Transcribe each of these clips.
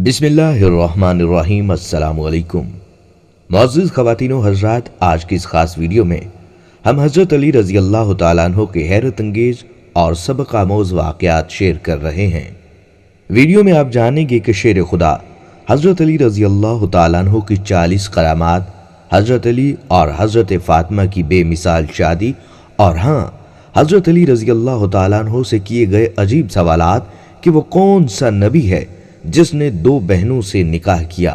بسم اللہ الرحمن الرحیم۔ السلام علیکم معزز خواتین و حضرات، آج کی اس خاص ویڈیو میں ہم حضرت علی رضی اللہ تعالیٰ عنہ کے حیرت انگیز اور سبق آموز واقعات شیئر کر رہے ہیں۔ ویڈیو میں آپ جانیں گے کہ شیر خدا حضرت علی رضی اللہ تعالیٰ عنہ کی 40 کرامات، حضرت علی اور حضرت فاطمہ کی بے مثال شادی، اور حضرت علی رضی اللہ تعالیٰ عنہ سے کیے گئے عجیب سوالات کہ وہ کون سا نبی ہے جس نے 2 بہنوں سے نکاح کیا۔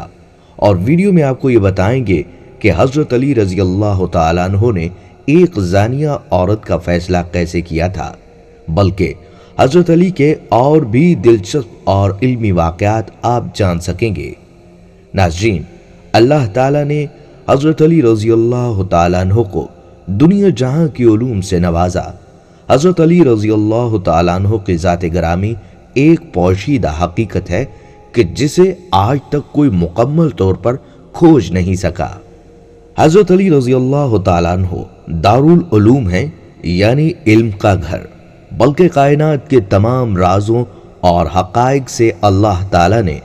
اور ویڈیو میں آپ کو یہ بتائیں گے کہ حضرت علی رضی اللہ تعالیٰ عنہ نے ایک زانیہ عورت کا فیصلہ کیسے کیا تھا، بلکہ حضرت علی کے اور بھی دلچسپ اور علمی واقعات آپ جان سکیں گے۔ ناظرین، اللہ تعالیٰ نے حضرت علی رضی اللہ تعالیٰ عنہ کو دنیا جہاں کی علوم سے نوازا۔ حضرت علی رضی اللہ تعالیٰ عنہ کی ذات گرامی ایک پوشیدہ حقیقت ہے کہ جسے آج تک کوئی مکمل طور پر کھوج نہیں سکا۔ حضرت علی رضی اللہ تعالیٰ عنہ دارالعلوم ہیں، یعنی علم کا گھر، بلکہ کائنات کے تمام رازوں اور حقائق سے اللہ تعالیٰ نے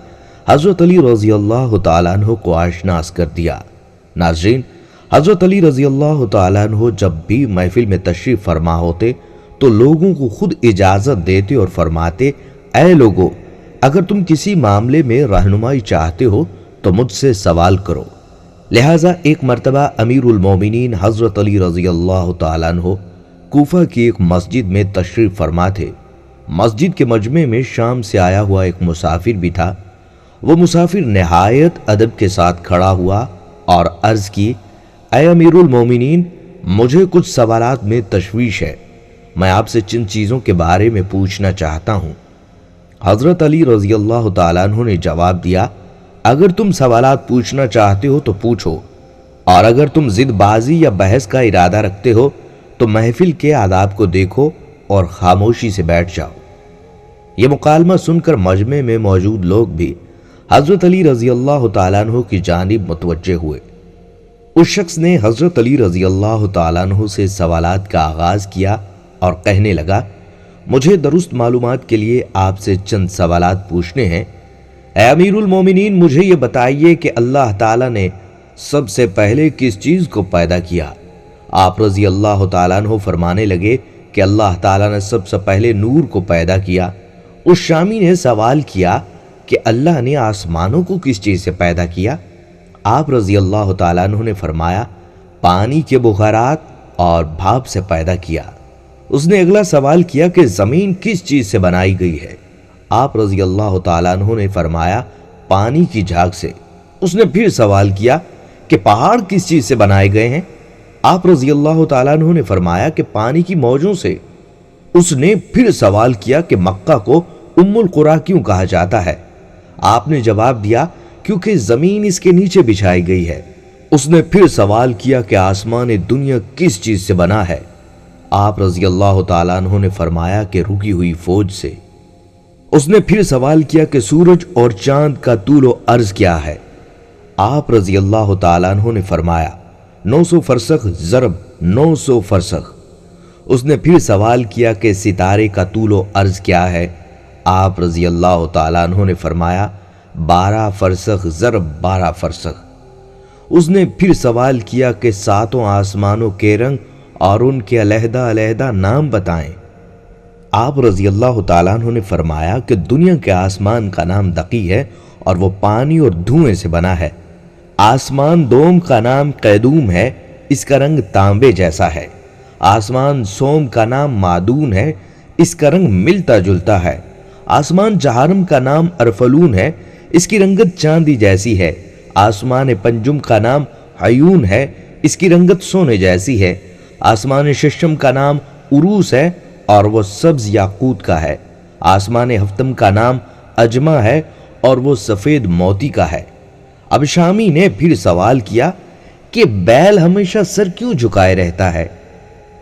حضرت علی رضی اللہ تعالیٰ عنہ کو آشناس کر دیا۔ ناظرین، حضرت علی رضی اللہ تعالیٰ عنہ جب بھی محفل میں تشریف فرما ہوتے تو لوگوں کو خود اجازت دیتے اور فرماتے، اے لوگو، اگر تم کسی معاملے میں رہنمائی چاہتے ہو تو مجھ سے سوال کرو۔ لہٰذا ایک مرتبہ امیر المومنین حضرت علی رضی اللہ تعالیٰ عنہ کوفہ کی ایک مسجد میں تشریف فرما تھے۔ مسجد کے مجمع میں شام سے آیا ہوا ایک مسافر بھی تھا۔ وہ مسافر نہایت ادب کے ساتھ کھڑا ہوا اور عرض کی، اے امیر المومنین، مجھے کچھ سوالات میں تشویش ہے، میں آپ سے چند چیزوں کے بارے میں پوچھنا چاہتا ہوں۔ حضرت علی رضی اللہ تعالیٰ عنہ نے جواب دیا، اگر تم سوالات پوچھنا چاہتے ہو تو پوچھو، اور اگر تم ضد بازی یا بحث کا ارادہ رکھتے ہو تو محفل کے آداب کو دیکھو اور خاموشی سے بیٹھ جاؤ۔ یہ مکالمہ سن کر مجمع میں موجود لوگ بھی حضرت علی رضی اللہ تعالیٰ عنہ کی جانب متوجہ ہوئے۔ اس شخص نے حضرت علی رضی اللہ تعالیٰ عنہ سے سوالات کا آغاز کیا اور کہنے لگا، مجھے درست معلومات کے لیے آپ سے چند سوالات پوچھنے ہیں۔ اے امیر المومنین، مجھے یہ بتائیے کہ اللہ تعالیٰ نے سب سے پہلے کس چیز کو پیدا کیا؟ آپ رضی اللہ تعالیٰ عنہ فرمانے لگے کہ اللہ تعالیٰ نے سب سے پہلے نور کو پیدا کیا۔ اس شامی نے سوال کیا کہ اللہ نے آسمانوں کو کس چیز سے پیدا کیا؟ آپ رضی اللہ تعالیٰ عنہ نے فرمایا، پانی کے بخارات اور بھاپ سے پیدا کیا۔ اس نے اگلا سوال کیا کہ زمین کس چیز سے بنائی گئی ہے؟ آپ رضی اللہ تعالیٰ عنہ نے فرمایا، پانی کی جھاگ سے۔ اس نے پھر سوال کیا کہ پہاڑ کس چیز سے بنائے گئے ہیں؟ آپ رضی اللہ تعالیٰ عنہ نے فرمایا کہ پانی کی موجوں سے۔ اس نے پھر سوال کیا کہ مکہ کو ام القریٰ کیوں کہا جاتا ہے؟ آپ نے جواب دیا، کیونکہ زمین اس کے نیچے بچھائی گئی ہے۔ اس نے پھر سوال کیا کہ آسمان دنیا کس چیز سے بنا ہے؟ آپ رضی اللہ تعالیٰ عنہ نے فرمایا کہ رکی ہوئی فوج سے۔ اس نے پھر سوال کیا کہ سورج اور چاند کا طول و عرض کیا ہے؟ آپ رضی اللہ تعالیٰ عنہ نے فرمایا، 900 فرسخ ضرب 900 فرسخ۔ اس نے پھر سوال کیا کہ ستارے کا طول و عرض کیا ہے؟ آپ رضی اللہ تعالیٰ عنہ نے فرمایا، 12 فرسخ ضرب 12 فرسخ۔ اس نے پھر سوال کیا کہ 7 آسمانوں کے رنگ اور ان کے علیحدہ علیحدہ نام بتائیں۔ آپ رضی اللہ تعالیٰ عنہ نے فرمایا کہ دنیا کے آسمان کا نام دقی ہے اور وہ پانی اور دھوئیں سے بنا ہے۔ آسمان دوم کا نام قیدوم ہے، اس کا رنگ تانبے جیسا ہے۔ آسمان سوم کا نام معدون ہے، اس کا رنگ ملتا جلتا ہے۔ آسمان جہارم کا نام ارفلون ہے، اس کی رنگت چاندی جیسی ہے۔ آسمان پنجم کا نام عیون ہے، اس کی رنگت سونے جیسی ہے۔ آسمان ششم کا نام عروس ہے اور وہ سبز یاقوت کا ہے۔ آسمان ہفتم کا نام اجمہ ہے اور وہ سفید موتی کا ہے۔ اب شامی نے پھر سوال کیا کہ بیل ہمیشہ سر کیوں جھکائے رہتا ہے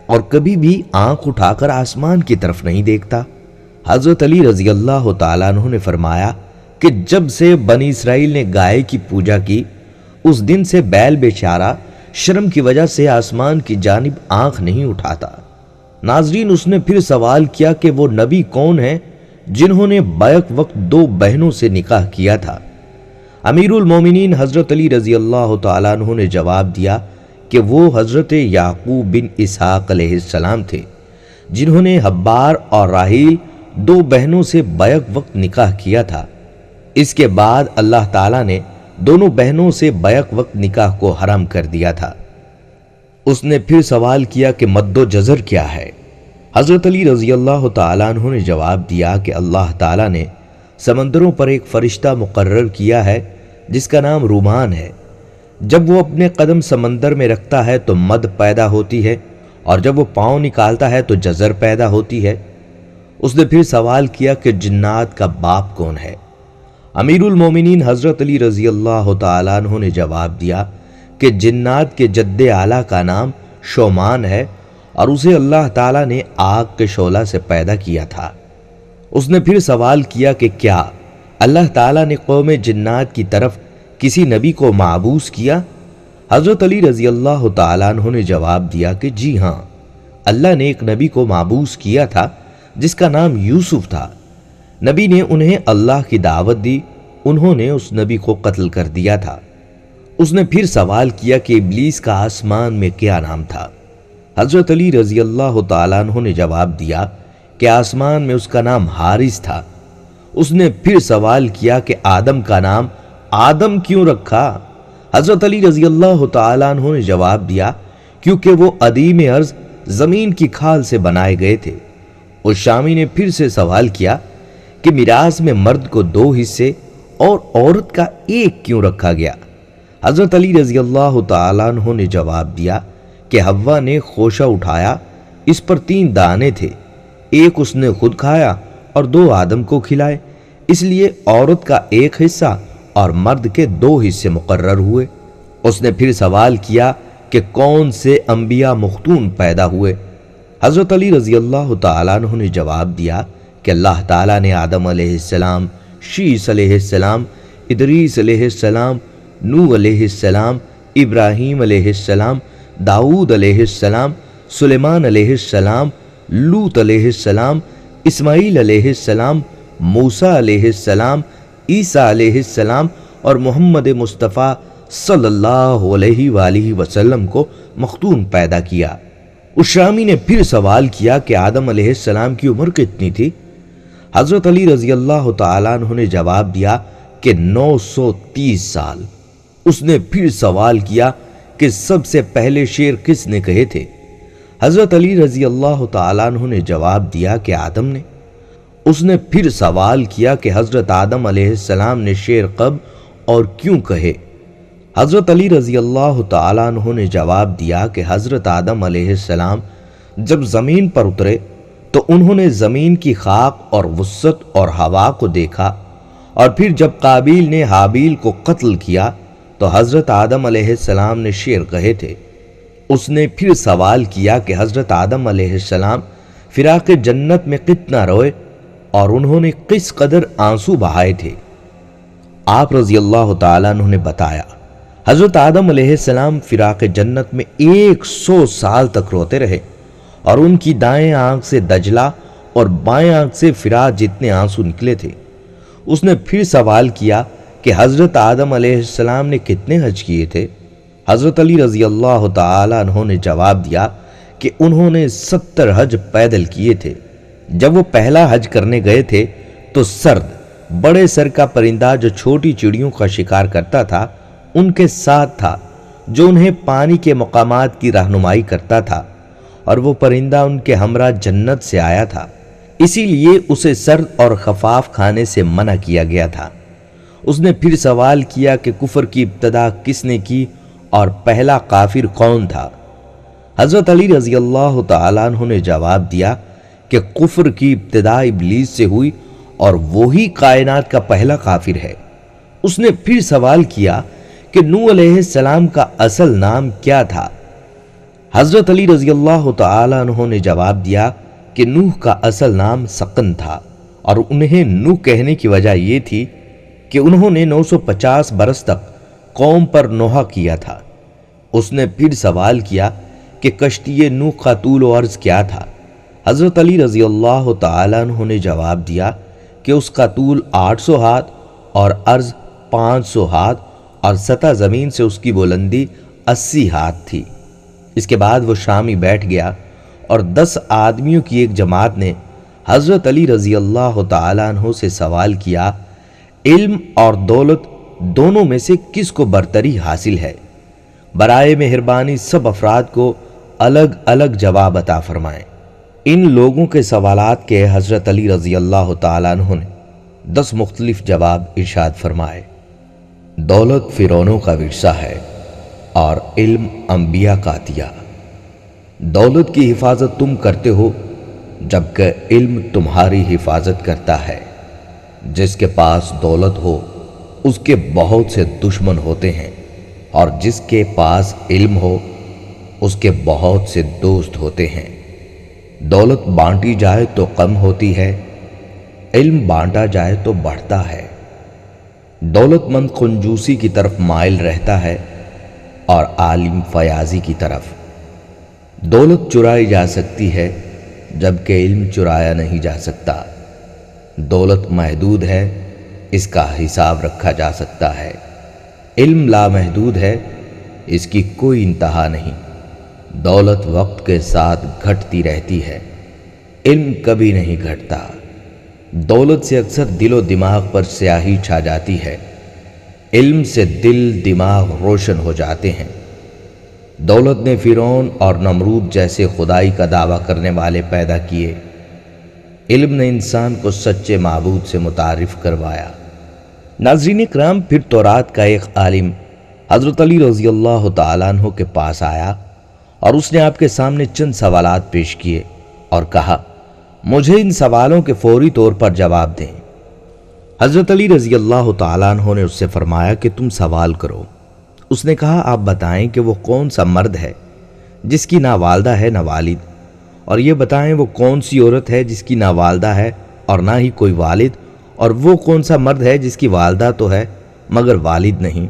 اور کبھی بھی آنکھ اٹھا کر آسمان کی طرف نہیں دیکھتا؟ حضرت علی رضی اللہ تعالیٰ عنہ نے فرمایا کہ جب سے بنی اسرائیل نے گائے کی پوجا کی، اس دن سے بیل بیچارہ شرم کی وجہ سے آسمان کی جانب آنکھ نہیں اٹھاتا۔ ناظرین، اس نے پھر سوال کیا کہ وہ نبی کون ہے جنہوں نے بیک وقت 2 بہنوں سے نکاح کیا تھا۔ امیر المومنین حضرت علی رضی اللہ تعالیٰ عنہ نے جواب دیا کہ وہ حضرت یعقوب بن اسحاق علیہ السلام تھے، جنہوں نے حبار اور راحیل 2 بہنوں سے بیک وقت نکاح کیا تھا۔ اس کے بعد اللہ تعالیٰ نے دونوں بہنوں سے بیک وقت نکاح کو حرام کر دیا تھا۔ اس نے پھر سوال کیا کہ مد و جزر کیا ہے؟ حضرت علی رضی اللہ تعالیٰ عنہ نے جواب دیا کہ اللہ تعالیٰ نے سمندروں پر ایک فرشتہ مقرر کیا ہے جس کا نام رومان ہے۔ جب وہ اپنے قدم سمندر میں رکھتا ہے تو مد پیدا ہوتی ہے، اور جب وہ پاؤں نکالتا ہے تو جزر پیدا ہوتی ہے۔ اس نے پھر سوال کیا کہ جنات کا باپ کون ہے؟ امیر المومنین حضرت علی رضی اللہ تعالیٰ عنہ نے جواب دیا کہ جنات کے جد اعلیٰ کا نام شومان ہے، اور اسے اللہ تعالیٰ نے آگ کے شعلہ سے پیدا کیا تھا۔ اس نے پھر سوال کیا کہ کیا اللہ تعالیٰ نے قوم جنات کی طرف کسی نبی کو معبوس کیا؟ حضرت علی رضی اللہ تعالیٰ عنہ نے جواب دیا کہ جی ہاں، اللہ نے ایک نبی کو معبوس کیا تھا جس کا نام یوسف تھا۔ نبی نے انہیں اللہ کی دعوت دی، انہوں نے اس نبی کو قتل کر دیا تھا۔ اس نے پھر سوال کیا کہ ابلیس کا آسمان میں کیا نام تھا؟ حضرت علی رضی اللہ تعالیٰ عنہ نے جواب دیا کہ آسمان میں اس کا نام حارث تھا۔ اس نے پھر سوال کیا کہ آدم کا نام آدم کیوں رکھا؟ حضرت علی رضی اللہ تعالیٰ عنہ نے جواب دیا کیونکہ وہ عدیم ارض زمین کی کھال سے بنائے گئے تھے۔ اس شامی نے پھر سے سوال کیا کہ میراث میں مرد کو 2 حصے اور عورت کا 1 کیوں رکھا گیا؟ حضرت علی رضی اللہ تعالیٰ عنہ نے جواب دیا کہ حوا نے خوشہ اٹھایا، اس پر 3 دانے تھے، 1 اس نے خود کھایا اور 2 آدم کو کھلائے، اس لیے عورت کا 1 حصہ اور مرد کے 2 حصے مقرر ہوئے۔ اس نے پھر سوال کیا کہ کون سے انبیاء مختون پیدا ہوئے؟ حضرت علی رضی اللہ تعالیٰ عنہ نے جواب دیا کہ اللہ تعالیٰ نے آدم علیہ السلام، شیس علیہ السلام، ادریس علیہ السلام، نوح علیہ السلام، ابراہیم علیہ السلام، داؤد علیہ السلام، سلیمان علیہ السلام، لوط علیہ السلام، اسماعیل علیہ السلام، موسیٰ علیہ السلام، عیسیٰ علیہ السلام اور محمد مصطفیٰ صلی اللہ علیہ وآلہ وسلم کو مختون پیدا کیا۔ اس شامی نے پھر سوال کیا کہ آدم علیہ السلام کی عمر کتنی تھی؟ حضرت علی رضی اللہ تعالیٰ عنہ نے جواب دیا کہ 930 سال۔ اس نے پھر سوال کیا کہ سب سے پہلے شعر کس نے کہے تھے؟ حضرت علی رضی اللہ تعالیٰ عنہ نے جواب دیا کہ آدم نے۔ اس نے پھر سوال کیا کہ حضرت آدم علیہ السلام نے شعر کب اور کیوں کہے؟ حضرت علی رضی اللہ تعالیٰ عنہ نے جواب دیا کہ حضرت آدم علیہ السلام جب زمین پر اترے تو انہوں نے زمین کی خاک اور وسعت اور ہوا کو دیکھا، اور پھر جب قابیل نے حابیل کو قتل کیا تو حضرت آدم علیہ السلام نے شعر کہے تھے۔ اس نے پھر سوال کیا کہ حضرت آدم علیہ السلام فراق جنت میں کتنا روئے اور انہوں نے کس قدر آنسو بہائے تھے؟ آپ رضی اللہ تعالیٰ عنہ نے بتایا حضرت آدم علیہ السلام فراق جنت میں 100 سال تک روتے رہے، اور ان کی دائیں آنکھ سے دجلہ اور بائیں آنکھ سے فرات جتنے آنسو نکلے تھے۔ اس نے پھر سوال کیا کہ حضرت آدم علیہ السلام نے کتنے حج کیے تھے؟ حضرت علی رضی اللہ تعالیٰ عنہ نے جواب دیا کہ انہوں نے 70 حج پیدل کیے تھے۔ جب وہ پہلا حج کرنے گئے تھے تو سرد بڑے سر کا پرندہ جو چھوٹی چڑیوں کا شکار کرتا تھا ان کے ساتھ تھا، جو انہیں پانی کے مقامات کی رہنمائی کرتا تھا، اور وہ پرندہ ان کے ہمراہ جنت سے آیا تھا، اسی لیے اسے سرد اور خفاف کھانے سے منع کیا گیا تھا۔ اس نے پھر سوال کیا کہ کفر کی ابتدا کس نے کی اور پہلا کافر کون تھا؟ حضرت علی رضی اللہ تعالیٰ عنہ نے جواب دیا کہ کفر کی ابتدا ابلیس سے ہوئی اور وہی کائنات کا پہلا کافر ہے۔ اس نے پھر سوال کیا کہ نوح علیہ السلام کا اصل نام کیا تھا؟ حضرت علی رضی اللہ تعالیٰ عنہ نے جواب دیا کہ نوح کا اصل نام سقن تھا، اور انہیں نوح کہنے کی وجہ یہ تھی کہ انہوں نے 950 برس تک قوم پر نوحہ کیا تھا۔ اس نے پھر سوال کیا کہ کشتی نوح کا طول و عرض کیا تھا؟ حضرت علی رضی اللہ تعالیٰ عنہ نے جواب دیا کہ اس کا طول 800 ہاتھ اور عرض 500 ہاتھ اور سطح زمین سے اس کی بلندی 80 ہاتھ تھی۔ اس کے بعد وہ شامی بیٹھ گیا اور 10 آدمیوں کی ایک جماعت نے حضرت علی رضی اللہ تعالیٰ عنہ سے سوال کیا، علم اور دولت دونوں میں سے کس کو برتری حاصل ہے؟ برائے مہربانی سب افراد کو الگ الگ جواب عطا فرمائیں۔ ان لوگوں کے سوالات کے حضرت علی رضی اللہ تعالیٰ عنہ نے 10 مختلف جواب ارشاد فرمائے۔ دولت فرعونوں کا ورثہ ہے اور علم انبیاء کا عطیہ۔ دولت کی حفاظت تم کرتے ہو جبکہ علم تمہاری حفاظت کرتا ہے۔ جس کے پاس دولت ہو اس کے بہت سے دشمن ہوتے ہیں اور جس کے پاس علم ہو اس کے بہت سے دوست ہوتے ہیں۔ دولت بانٹی جائے تو کم ہوتی ہے، علم بانٹا جائے تو بڑھتا ہے۔ دولت مند کنجوسی کی طرف مائل رہتا ہے اور عالم فیاضی کی طرف۔ دولت چرائی جا سکتی ہے جبکہ علم چرایا نہیں جا سکتا۔ دولت محدود ہے، اس کا حساب رکھا جا سکتا ہے۔ علم لامحدود ہے، اس کی کوئی انتہا نہیں۔ دولت وقت کے ساتھ گھٹتی رہتی ہے، علم کبھی نہیں گھٹتا۔ دولت سے اکثر دل و دماغ پر سیاہی چھا جاتی ہے، علم سے دل دماغ روشن ہو جاتے ہیں۔ دولت نے فرعون اور نمرود جیسے خدائی کا دعویٰ کرنے والے پیدا کیے، علم نے انسان کو سچے معبود سے متعارف کروایا۔ ناظرین کرام، پھر تورات کا ایک عالم حضرت علی رضی اللہ تعالیٰ عنہ کے پاس آیا اور اس نے آپ کے سامنے چند سوالات پیش کیے اور کہا، مجھے ان سوالوں کے فوری طور پر جواب دیں۔ حضرت علی رضی اللہ تعالیٰ عنہ نے اس سے فرمایا کہ تم سوال کرو۔ اس نے کہا، آپ بتائیں کہ وہ کون سا مرد ہے جس کی نہ والدہ ہے نہ والد، اور یہ بتائیں وہ کون سی عورت ہے جس کی نہ والدہ ہے اور نہ ہی کوئی والد، اور وہ کون سا مرد ہے جس کی والدہ تو ہے مگر والد نہیں،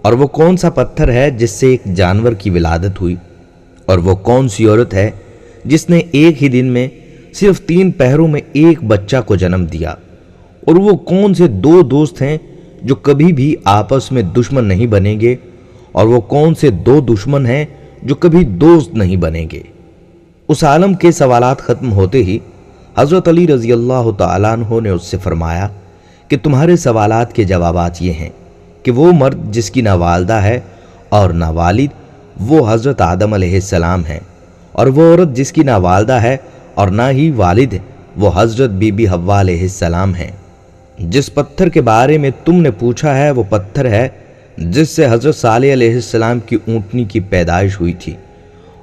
اور وہ کون سا پتھر ہے جس سے ایک جانور کی ولادت ہوئی، اور وہ کون سی عورت ہے جس نے ایک ہی دن میں صرف 3 پہروں میں ایک بچہ کو جنم دیا، اور وہ کون سے 2 دوست ہیں جو کبھی بھی آپس میں دشمن نہیں بنیں گے، اور وہ کون سے 2 دشمن ہیں جو کبھی دوست نہیں بنیں گے۔ اس عالم کے سوالات ختم ہوتے ہی حضرت علی رضی اللہ تعالیٰ عنہ نے اس سے فرمایا کہ تمہارے سوالات کے جوابات یہ ہیں کہ وہ مرد جس کی نہ والدہ ہے اور نہ والد وہ حضرت آدم علیہ السلام ہیں، اور وہ عورت جس کی نہ والدہ ہے اور نہ ہی والد وہ حضرت بی بی حوا علیہ السلام ہیں۔ جس پتھر کے بارے میں تم نے پوچھا ہے وہ پتھر ہے جس سے حضرت صالح علیہ السلام کی اونٹنی کی پیدائش ہوئی تھی،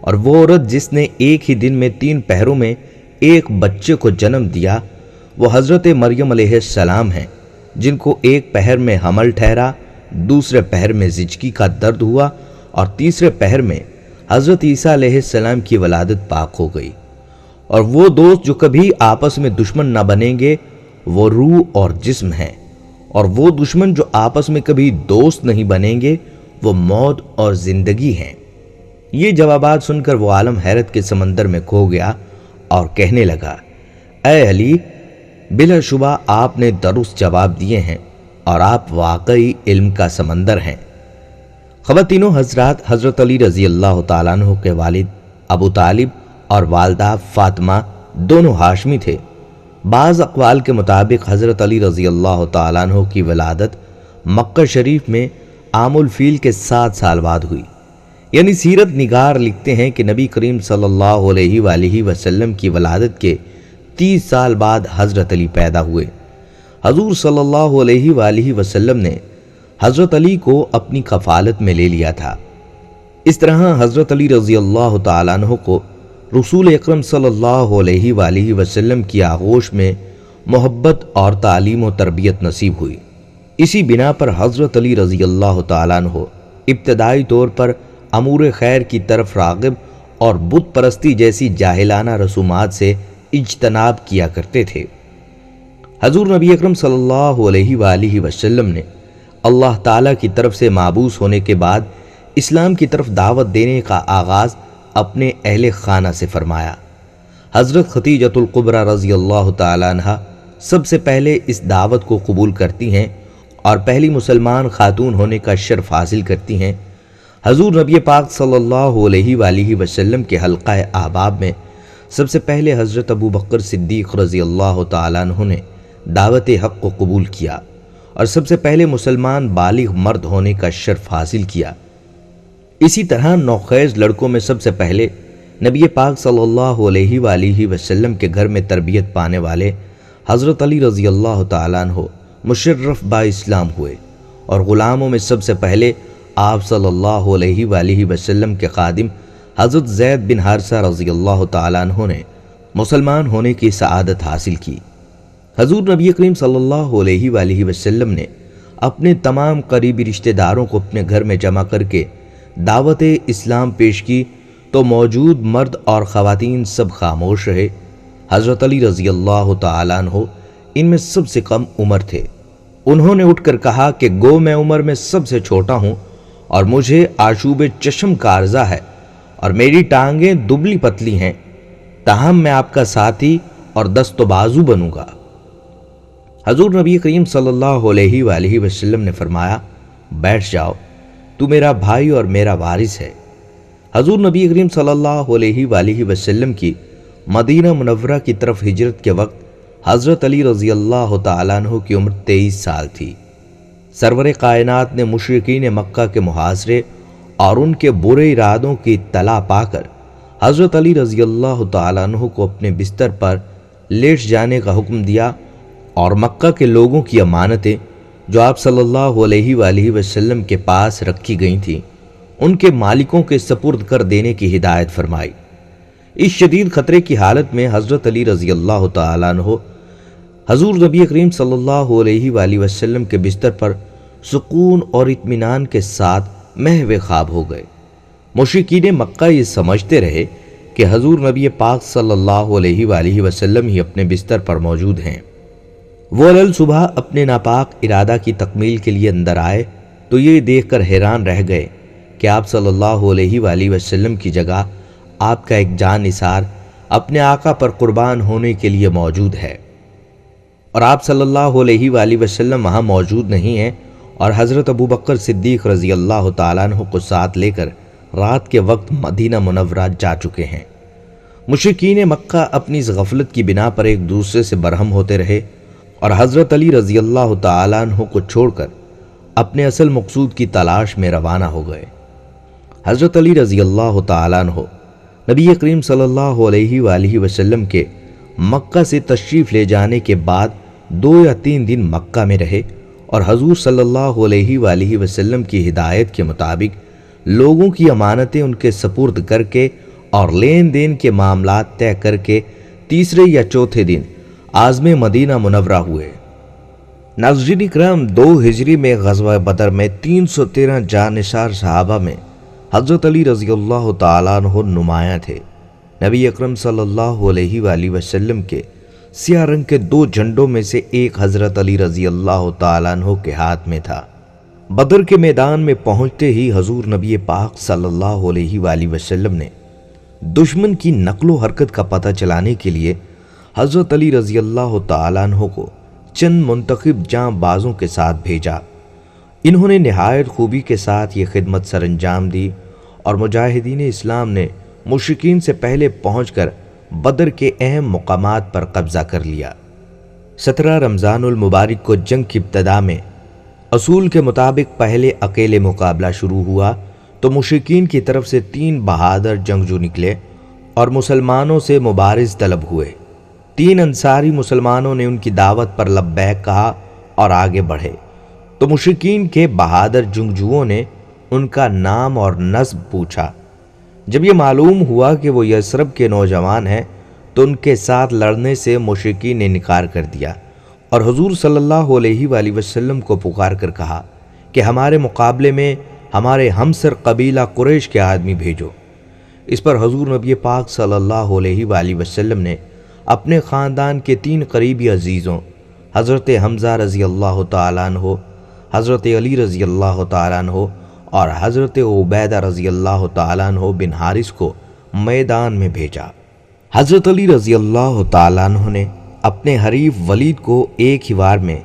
اور وہ عورت جس نے ایک ہی دن میں 3 پہروں میں ایک بچے کو جنم دیا وہ حضرت مریم علیہ السلام ہیں، جن کو ایک پہر میں حمل ٹھہرا، دوسرے پہر میں زچگی کا درد ہوا اور تیسرے پہر میں حضرت عیسیٰ علیہ السلام کی ولادت پاک ہو گئی۔ اور وہ دوست جو کبھی آپس میں دشمن نہ بنیں گے وہ روح اور جسم ہیں، اور وہ دشمن جو آپس میں کبھی دوست نہیں بنیں گے وہ موت اور زندگی ہیں۔ یہ جوابات سن کر وہ عالم حیرت کے سمندر میں کھو گیا اور کہنے لگا، اے علی، بلا شبہ آپ نے درست جواب دیے ہیں اور آپ واقعی علم کا سمندر ہیں۔ خواتین و حضرات، حضرت علی رضی اللہ تعالیٰ عنہ کے والد ابو طالب اور والدہ فاطمہ دونوں ہاشمی تھے۔ بعض اقوال کے مطابق حضرت علی رضی اللہ تعالیٰ عنہ کی ولادت مکہ شریف میں عام الفیل کے 7 سال بعد ہوئی، یعنی سیرت نگار لکھتے ہیں کہ نبی کریم صلی اللہ علیہ وآلہ وسلم کی ولادت کے 30 سال بعد حضرت علی پیدا ہوئے۔ حضور صلی اللہ علیہ وآلہ وسلم نے حضرت علی کو اپنی کفالت میں لے لیا تھا۔ اس طرح حضرت علی رضی اللہ تعالیٰ عنہ کو رسول اکرم صلی اللہ علیہ وآلہ وسلم کی آغوش میں محبت اور تعلیم و تربیت نصیب ہوئی۔ اسی بنا پر حضرت علی رضی اللہ تعالیٰ عنہ ابتدائی طور پر امور خیر کی طرف راغب اور بت پرستی جیسی جاہلانہ رسومات سے اجتناب کیا کرتے تھے۔ حضور نبی اکرم صلی اللہ علیہ وآلہ وسلم نے اللہ تعالیٰ کی طرف سے مابعوث ہونے کے بعد اسلام کی طرف دعوت دینے کا آغاز اپنے اہل خانہ سے فرمایا۔ حضرت خدیجۃ الکبریٰ رضی اللہ تعالیٰ عنہ سب سے پہلے اس دعوت کو قبول کرتی ہیں اور پہلی مسلمان خاتون ہونے کا شرف حاصل کرتی ہیں۔ حضور نبی پاک صلی اللہ علیہ وآلہ وسلم کے حلقہ احباب میں سب سے پہلے حضرت ابو بکر صدیق رضی اللہ تعالیٰ عنہ نے دعوت حق کو قبول کیا اور سب سے پہلے مسلمان بالغ مرد ہونے کا شرف حاصل کیا۔ اسی طرح نوخیز لڑکوں میں سب سے پہلے نبی پاک صلی اللہ علیہ وآلہ وسلم کے گھر میں تربیت پانے والے حضرت علی رضی اللہ تعالیٰ عنہ مشرف با اسلام ہوئے، اور غلاموں میں سب سے پہلے آپ صلی اللہ علیہ وآلہ وسلم کے خادم حضرت زید بن حارثہ رضی اللہ تعالیٰ عنہ نے مسلمان ہونے کی سعادت حاصل کی۔ حضور نبی کریم صلی اللہ علیہ وآلہ وسلم نے اپنے تمام قریبی رشتہ داروں کو اپنے گھر میں جمع کر کے دعوت اسلام پیش کی تو موجود مرد اور خواتین سب خاموش رہے۔ حضرت علی رضی اللہ تعالیٰ عنہ ان میں سب سے کم عمر تھے۔ انہوں نے اٹھ کر کہا کہ گو میں عمر میں سب سے چھوٹا ہوں اور مجھے آشوب چشم کا عرضہ ہے اور میری ٹانگیں دبلی پتلی ہیں، تاہم میں آپ کا ساتھی اور دست و بازو بنوں گا۔ حضور نبی کریم صلی اللہ علیہ وآلہ وسلم نے فرمایا، بیٹھ جاؤ، تو میرا بھائی اور میرا وارث ہے۔ حضور نبی کریم صلی اللہ علیہ وآلہ وسلم کی مدینہ منورہ کی طرف ہجرت کے وقت حضرت علی رضی اللہ تعالیٰ عنہ کی عمر 23 سال تھی۔ سرور کائنات نے مشرکین مکہ کے محاصرے اور ان کے برے ارادوں کی اطلاع پا کر حضرت علی رضی اللہ تعالیٰ عنہ کو اپنے بستر پر لیٹ جانے کا حکم دیا اور مکہ کے لوگوں کی امانتیں جو آپ صلی اللہ علیہ وآلہ وسلم کے پاس رکھی گئی تھیں ان کے مالکوں کے سپرد کر دینے کی ہدایت فرمائی۔ اس شدید خطرے کی حالت میں حضرت علی رضی اللہ تعالیٰ عنہ حضور نبی کریم صلی اللہ علیہ وآلہ وسلم کے بستر پر سکون اور اطمینان کے ساتھ محو خواب ہو گئے۔ مشرکین مکہ یہ سمجھتے رہے کہ حضور نبی پاک صلی اللہ علیہ وآلہ وسلم ہی اپنے بستر پر موجود ہیں۔ وہ علل صبح اپنے ناپاک ارادہ کی تکمیل کے لیے اندر آئے تو یہ دیکھ کر حیران رہ گئے کہ آپ صلی اللہ علیہ وآلہ وسلم کی جگہ آپ کا ایک جان نثار اپنے آقا پر قربان ہونے کے لیے موجود ہے، اور آپ صلی اللہ علیہ وآلہ وسلم وہاں موجود نہیں ہیں اور حضرت ابو بکر صدیق رضی اللہ تعالیٰ عنہ کو ساتھ لے کر رات کے وقت مدینہ منورہ جا چکے ہیں۔ مشرکین مکہ اپنی اس غفلت کی بنا پر ایک دوسرے سے برہم ہوتے رہے اور حضرت علی رضی اللہ تعالیٰ عنہ کو چھوڑ کر اپنے اصل مقصود کی تلاش میں روانہ ہو گئے۔ حضرت علی رضی اللہ تعالیٰ عنہ نبی کریم صلی اللہ علیہ وآلہ وسلم کے مکہ سے تشریف لے جانے کے بعد 2 یا 3 دن مکہ میں رہے اور حضور صلی اللہ علیہ وآلہ وسلم کی ہدایت کے مطابق لوگوں کی امانتیں ان کے سپرد کر کے اور لین دین کے معاملات طے کر کے تیسرے یا چوتھے دن عازم مدینہ منورہ ہوئے۔ ناظرین کرام، 2 ہجری میں غزوہ بدر میں 313 جانثار صحابہ میں حضرت علی رضی اللہ تعالیٰ عنہ نمایاں تھے۔ نبی اکرم صلی اللہ علیہ وآلہ وسلم کے سیاہ رنگ کے 2 جھنڈوں میں سے ایک حضرت علی رضی اللہ تعالیٰ عنہ کے ہاتھ میں تھا۔ بدر کے میدان میں پہنچتے ہی حضور نبی پاک صلی اللہ علیہ وآلہ وسلم نے دشمن کی نقل و حرکت کا پتہ چلانے کے لیے حضرت علی رضی اللہ تعالیٰ عنہ کو چند منتخب جاں بازوں کے ساتھ بھیجا۔ انہوں نے نہایت خوبی کے ساتھ یہ خدمت سر انجام دی اور مجاہدین اسلام نے مشرکین سے پہلے پہنچ کر بدر کے اہم مقامات پر قبضہ کر لیا۔ 17 رمضان المبارک کو جنگ کی ابتدا میں اصول کے مطابق پہلے اکیلے مقابلہ شروع ہوا تو مشرکین کی طرف سے 3 بہادر جنگجو نکلے اور مسلمانوں سے مبارز طلب ہوئے۔ 3 انصاری مسلمانوں نے ان کی دعوت پر لبیک کہا اور آگے بڑھے تو مشرکین کے بہادر جنگجوؤں نے ان کا نام اور نسب پوچھا۔ جب یہ معلوم ہوا کہ وہ یثرب کے نوجوان ہیں تو ان کے ساتھ لڑنے سے مشرکین نے انکار کر دیا اور حضور صلی اللہ علیہ وآلہ وسلم کو پکار کر کہا کہ ہمارے مقابلے میں ہمارے ہمسر قبیلہ قریش کے آدمی بھیجو۔ اس پر حضور نبی پاک صلی اللہ علیہ وآلہ وسلم نے اپنے خاندان کے 3 قریبی عزیزوں حضرت حمزہ رضی اللہ تعالیٰ عنہ، حضرت علی رضی اللہ تعالیٰ عنہ اور حضرت عبیدہ رضی اللہ تعالیٰ عنہ بن حارث کو میدان میں بھیجا۔ حضرت علی رضی اللہ تعالیٰ عنہ نے اپنے حریف ولید کو ایک ہی وار میں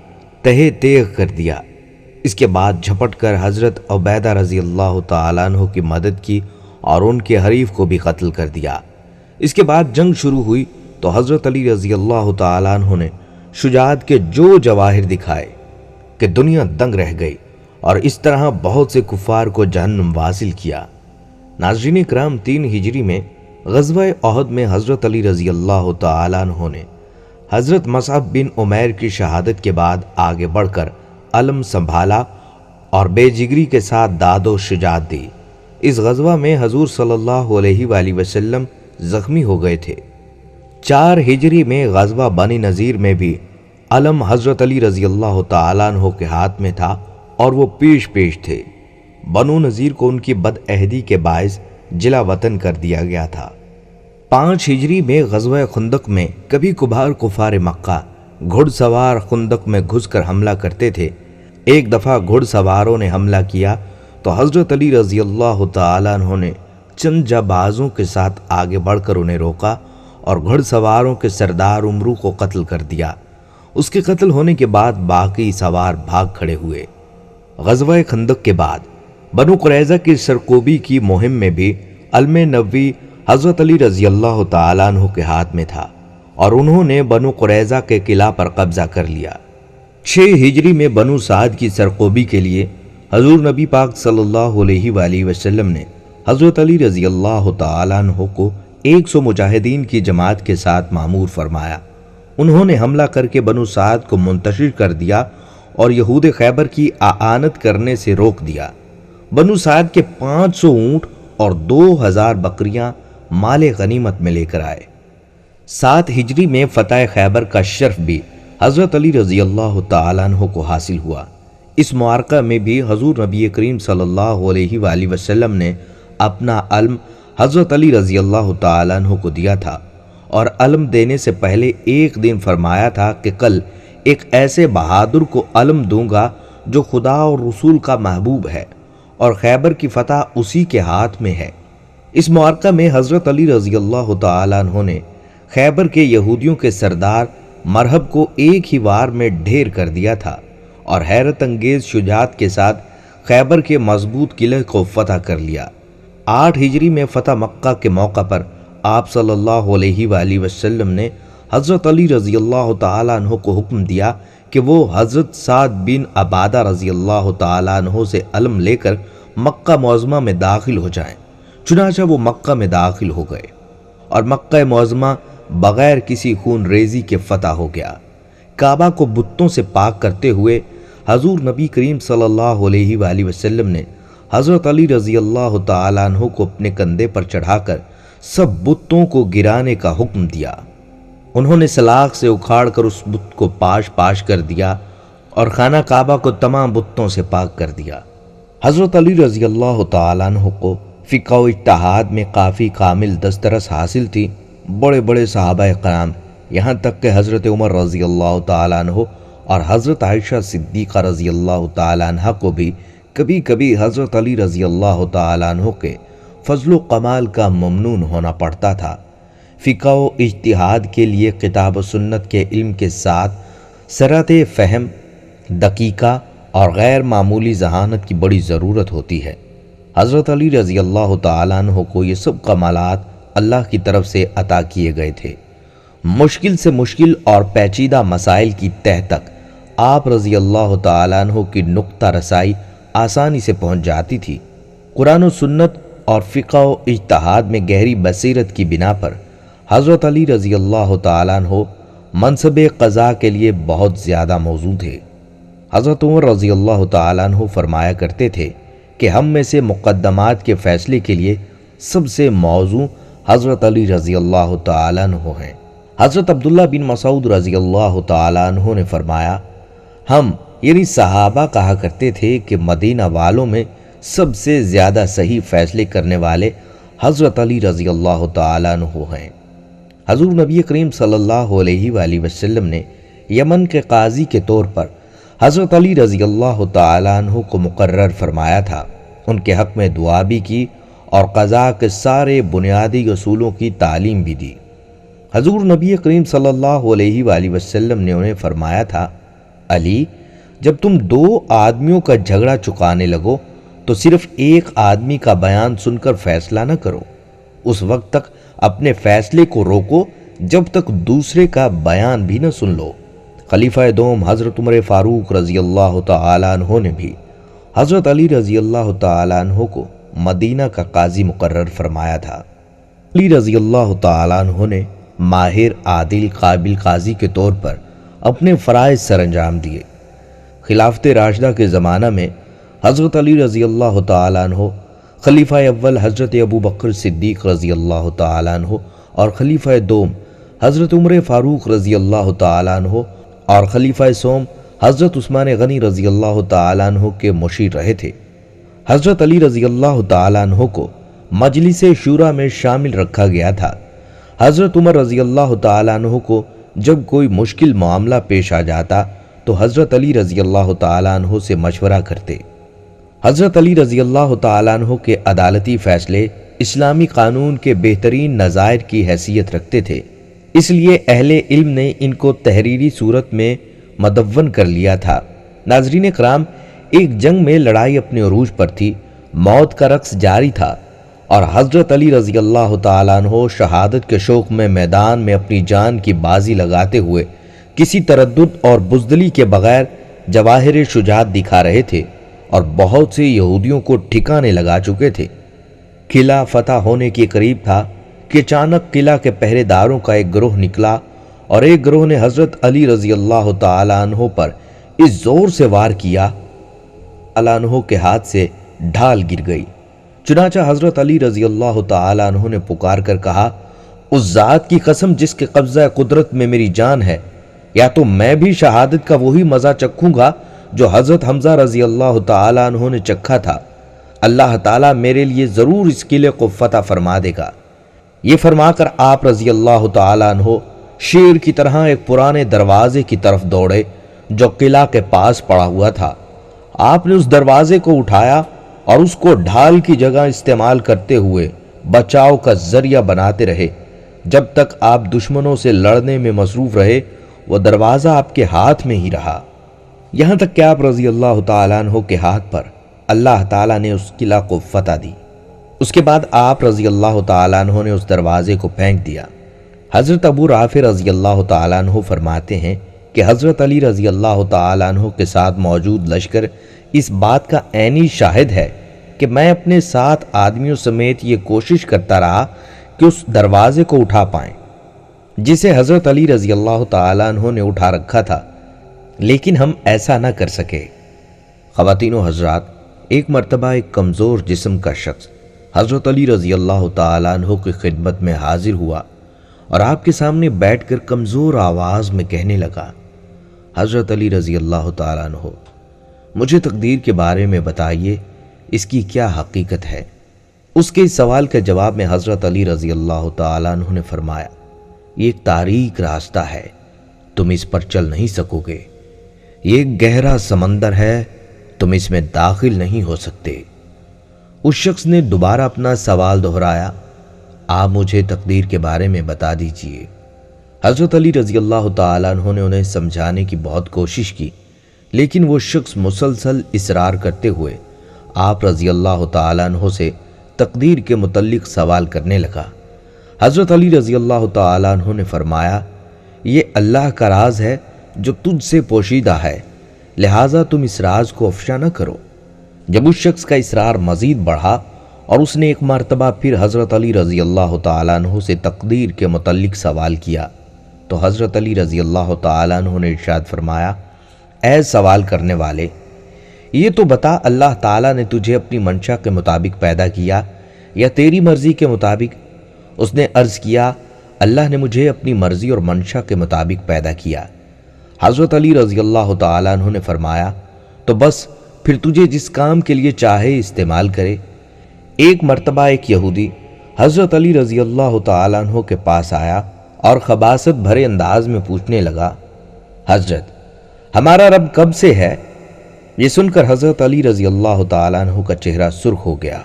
تہہ تیغ کر دیا۔ اس کے بعد جھپٹ کر حضرت عبیدہ رضی اللہ تعالیٰ عنہ کی مدد کی اور ان کے حریف کو بھی قتل کر دیا۔ اس کے بعد جنگ شروع ہوئی تو حضرت علی رضی اللہ تعالیٰ عنہ نے شجاعت کے جو جواہر دکھائے کہ دنیا دنگ رہ گئی، اور اس طرح بہت سے کفار کو جہنم واصل کیا۔ ناظرین کرام، 3 ہجری میں غزوہ احد میں حضرت علی رضی اللہ تعالیٰ عنہ نے حضرت مصعب بن عمیر کی شہادت کے بعد آگے بڑھ کر علم سنبھالا اور بے جگری کے ساتھ داد و شجاعت دی۔ اس غزوہ میں حضور صلی اللہ علیہ وآلہ وسلم زخمی ہو گئے تھے۔ 4 ہجری میں غزوہ بنی نذیر میں بھی علم حضرت علی رضی اللہ تعالیٰ عنہ کے ہاتھ میں تھا اور وہ پیش تھے۔ بنو نذیر کو ان کی بد عہدی کے باعث جلا وطن کر دیا گیا تھا۔ 5 ہجری میں غزوہ خندق میں کبھی کبھار کفار مکہ گھڑ سوار خندق میں گھس کر حملہ کرتے تھے۔ ایک دفعہ گھڑ سواروں نے حملہ کیا تو حضرت علی رضی اللہ تعالیٰ عنہ نے چند جانبازوں کے ساتھ آگے بڑھ کر انہیں روکا اور گھڑ سواروں کے سردار عمرو کو قتل کر دیا۔ اس کے قتل ہونے کے بعد باقی سوار بھاگ کھڑے ہوئے۔ غزوہ خندق کے بعد بنو قریظہ کی سرکوبی کی مہم میں بھی علم نبوی حضرت علی رضی اللہ تعالیٰ عنہ کے ہاتھ میں تھا اور انہوں نے بنو قریظہ کے قلعہ پر قبضہ کر لیا۔ 6 ہجری میں بنو سعد کی سرکوبی کے لیے حضور نبی پاک صلی اللہ علیہ وآلہ وسلم نے حضرت علی رضی اللہ تعالیٰ عنہ کو 100 مجاہدین کی جماعت کے ساتھ مامور فرمایا۔ انہوں نے حملہ کر کے بنو سعد کو منتشر کر دیا اور یہود خیبر کی اعانت کرنے سے روک دیا۔ بنو سعد کے 500 اونٹ اور 2000 بکریاں مال غنیمت میں لے کر آئے۔ 7 ہجری میں فتح خیبر کا شرف بھی حضرت علی رضی اللہ تعالیٰ عنہ کو حاصل ہوا۔ اس معرکہ میں بھی حضور نبی کریم صلی اللہ علیہ وآلہ وسلم نے اپنا علم حضرت علی رضی اللہ تعالیٰ عنہ کو دیا تھا، اور علم دینے سے پہلے ایک دن فرمایا تھا کہ کل ایک ایسے بہادر کو علم دوں گا جو خدا اور رسول کا محبوب ہے، اور خیبر کی فتح اسی کے ہاتھ میں ہے۔ اس معرکہ میں حضرت علی رضی اللہ تعالیٰ عنہ نے خیبر کے یہودیوں کے سردار مرہب کو ایک ہی وار میں ڈھیر کر دیا تھا اور حیرت انگیز شجاعت کے ساتھ خیبر کے مضبوط قلعے کو فتح کر لیا۔ 8 ہجری میں فتح مکہ کے موقع پر آپ صلی اللہ علیہ وآلہ وسلم نے حضرت علی رضی اللہ تعالیٰ عنہ کو حکم دیا کہ وہ حضرت سعد بن عبادہ رضی اللہ تعالیٰ عنہ سے علم لے کر مکہ معظمہ میں داخل ہو جائیں۔ چنانچہ وہ مکہ میں داخل ہو گئے اور مکہ معظمہ بغیر کسی خون ریزی کے فتح ہو گیا۔ کعبہ کو بتوں سے پاک کرتے ہوئے حضور نبی کریم صلی اللہ علیہ وآلہ وسلم نے حضرت علی رضی اللہ تعالیٰ عنہ کو اپنے کندھے پر چڑھا کر سب بتوں کو گرانے کا حکم دیا۔ انہوں نے سلاخ سے اکھاڑ کر اس بت کو پاش کر دیا اور خانہ کعبہ کو تمام بتوں سے پاک کر دیا۔ حضرت علی رضی اللہ تعالیٰ عنہ کو فقہ و اجتہاد میں کافی کامل دسترس حاصل تھی۔ بڑے بڑے صحابہ کرام، یہاں تک کہ حضرت عمر رضی اللہ تعالیٰ عنہ اور حضرت عائشہ صدیقہ رضی اللہ تعالیٰ عنہ کو بھی کبھی کبھی حضرت علی رضی اللہ تعالیٰ عنہ کے فضل و کمال کا ممنون ہونا پڑتا تھا۔ فقہ و اجتہاد کے لیے کتاب و سنت کے علم کے ساتھ سرعت فہم، دقیقہ اور غیر معمولی ذہانت کی بڑی ضرورت ہوتی ہے۔ حضرت علی رضی اللہ تعالیٰ عنہ کو یہ سب کمالات اللہ کی طرف سے عطا کیے گئے تھے۔ مشکل سے مشکل اور پیچیدہ مسائل کی تہ تک آپ رضی اللہ تعالیٰ عنہ کی نقطہ رسائی آسانی سے پہنچ جاتی تھی۔ قرآن و سنت اور فقہ و اجتہاد میں گہری بصیرت کی بنا پر حضرت علی رضی اللہ تعالیٰ عنہ منصب قضاء کے لیے بہت زیادہ موزوں تھے۔ حضرت عمر رضی اللہ تعالیٰ عنہ فرمایا کرتے تھے کہ ہم میں سے مقدمات کے فیصلے کے لیے سب سے موزوں حضرت علی رضی اللہ تعالیٰ عنہ ہیں۔ حضرت عبداللہ بن مسعود رضی اللہ تعالیٰ عنہ نے فرمایا، ہم یعنی صحابہ کہا کرتے تھے کہ مدینہ والوں میں سب سے زیادہ صحیح فیصلے کرنے والے حضرت علی رضی اللہ تعالیٰ عنہ ہیں۔ حضور نبی کریم صلی اللہ علیہ وآلہ وسلم نے یمن کے قاضی کے طور پر حضرت علی رضی اللہ تعالیٰ عنہ کو مقرر فرمایا تھا۔ ان کے حق میں دعا بھی کی اور قضاء کے سارے بنیادی اصولوں کی تعلیم بھی دی۔ حضور نبی کریم صلی اللہ علیہ وآلہ وسلم نے انہیں فرمایا تھا، علی، جب تم دو آدمیوں کا جھگڑا چکانے لگو تو صرف ایک آدمی کا بیان سن کر فیصلہ نہ کرو، اس وقت تک اپنے فیصلے کو روکو جب تک دوسرے کا بیان بھی نہ سن لو۔ خلیفہ دوم حضرت عمر فاروق رضی اللہ تعالیٰ عنہ نے بھی حضرت علی رضی اللہ تعالیٰ عنہ کو مدینہ کا قاضی مقرر فرمایا تھا۔ علی رضی اللہ تعالیٰ عنہ نے ماہر، عادل، قابل قاضی کے طور پر اپنے فرائض سر انجام دیے۔ خلافت راشدہ کے زمانہ میں حضرت علی رضی اللہ تعالیٰ عنہ، خلیفہ اول حضرت ابو بکر صدیق رضی اللہ تعالیٰ عنہ اور خلیفہ دوم حضرت عمر فاروق رضی اللہ تعالیٰ عنہ اور خلیفہ سوم حضرت عثمان غنی رضی اللہ تعالیٰ عنہ کے مشیر رہے تھے۔ حضرت علی رضی اللہ تعالیٰ عنہ کو مجلس شورا میں شامل رکھا گیا تھا۔ حضرت عمر رضی اللہ تعالیٰ عنہ کو جب کوئی مشکل معاملہ پیش آ جاتا تو حضرت علی رضی اللہ تعالیٰ عنہ سے مشورہ کرتے۔ حضرت علی رضی اللہ تعالیٰ عنہ کے عدالتی فیصلے اسلامی قانون کے بہترین نظائر کی حیثیت رکھتے تھے، اس لیے اہل علم نے ان کو تحریری صورت میں مدون کر لیا تھا۔ ناظرین کرام، ایک جنگ میں لڑائی اپنے عروج پر تھی، موت کا رقص جاری تھا اور حضرت علی رضی اللہ تعالیٰ عنہ شہادت کے شوق میں میدان میں اپنی جان کی بازی لگاتے ہوئے کسی تردد اور بزدلی کے بغیر جواہر شجاعت دکھا رہے تھے اور بہت سے یہودیوں کو ٹھکانے لگا چکے تھے۔ قلعہ فتح ہونے کے قریب تھا کہ اچانک قلعہ کے پہرے داروں کا ایک گروہ نکلا اور ایک گروہ نے حضرت علی رضی اللہ تعالیٰ عنہ پر اس زور سے وار کیا تعالیٰ عنہ کے ہاتھ سے ڈھال گر گئی۔ چنانچہ حضرت علی رضی اللہ تعالیٰ عنہ نے پکار کر کہا، اس ذات کی قسم جس کے قبضہ قدرت میں میری جان ہے، یا تو میں بھی شہادت کا وہی مزہ چکھوں گا جو حضرت حمزہ رضی اللہ تعالیٰ عنہ نے چکھا تھا، اللہ تعالیٰ میرے لیے ضرور اس قلعے کو فتح فرما دے گا۔ یہ فرما کر آپ رضی اللہ تعالیٰ عنہ شیر کی طرح ایک پرانے دروازے کی طرف دوڑے جو قلعہ کے پاس پڑا ہوا تھا۔ آپ نے اس دروازے کو اٹھایا اور اس کو ڈھال کی جگہ استعمال کرتے ہوئے بچاؤ کا ذریعہ بناتے رہے۔ جب تک آپ دشمنوں سے لڑنے میں مصروف رہے، وہ دروازہ آپ کے ہاتھ میں ہی رہا، یہاں تک کہ آپ رضی اللہ تعالیٰ عنہ کے ہاتھ پر اللہ تعالیٰ نے اس قلعہ کو فتح دی۔ اس کے بعد آپ رضی اللہ تعالیٰ عنہ نے اس دروازے کو پھینک دیا۔ حضرت ابو رافع رضی اللہ تعالیٰ عنہ فرماتے ہیں کہ حضرت علی رضی اللہ تعالیٰ عنہ کے ساتھ موجود لشکر اس بات کا عینی شاہد ہے کہ میں اپنے 7 آدمیوں سمیت یہ کوشش کرتا رہا کہ اس دروازے کو اٹھا پائیں جسے حضرت علی رضی اللہ تعالیٰ عنہ نے اٹھا رکھا تھا، لیکن ہم ایسا نہ کر سکے۔ خواتین و حضرات، ایک مرتبہ ایک کمزور جسم کا شخص حضرت علی رضی اللہ تعالیٰ عنہ کی خدمت میں حاضر ہوا اور آپ کے سامنے بیٹھ کر کمزور آواز میں کہنے لگا، حضرت علی رضی اللہ تعالیٰ عنہ، مجھے تقدیر کے بارے میں بتائیے، اس کی کیا حقیقت ہے؟ اس کے اس سوال کے جواب میں حضرت علی رضی اللہ تعالیٰ عنہ نے فرمایا، یہ ایک تاریک راستہ ہے، تم اس پر چل نہیں سکو گے، یہ ایک گہرا سمندر ہے، تم اس میں داخل نہیں ہو سکتے۔ اس شخص نے دوبارہ اپنا سوال دہرایا، آپ مجھے تقدیر کے بارے میں بتا دیجئے۔ حضرت علی رضی اللہ تعالیٰ عنہ نے انہیں سمجھانے کی بہت کوشش کی، لیکن وہ شخص مسلسل اصرار کرتے ہوئے آپ رضی اللہ تعالیٰ عنہ سے تقدیر کے متعلق سوال کرنے لگا۔ حضرت علی رضی اللہ تعالیٰ عنہ نے فرمایا، یہ اللہ کا راز ہے جو تجھ سے پوشیدہ ہے، لہٰذا تم اس راز کو افشا نہ کرو۔ جب اس شخص کا اصرار مزید بڑھا اور اس نے ایک مرتبہ پھر حضرت علی رضی اللہ تعالیٰ عنہ سے تقدیر کے متعلق سوال کیا تو حضرت علی رضی اللہ تعالیٰ عنہ نے ارشاد فرمایا، اے سوال کرنے والے، یہ تو بتا اللہ تعالیٰ نے تجھے اپنی منشا کے مطابق پیدا کیا یا تیری مرضی کے مطابق؟ اس نے عرض کیا، اللہ نے مجھے اپنی مرضی اور منشا کے مطابق پیدا کیا۔ حضرت علی رضی اللہ تعالیٰ عنہ نے فرمایا، تو بس پھر تجھے جس کام کے لیے چاہے استعمال کرے۔ ایک مرتبہ ایک یہودی حضرت علی رضی اللہ تعالیٰ عنہ کے پاس آیا اور خباثت بھرے انداز میں پوچھنے لگا، حضرت ہمارا رب کب سے ہے؟ یہ سن کر حضرت علی رضی اللہ تعالیٰ عنہ کا چہرہ سرخ ہو گیا،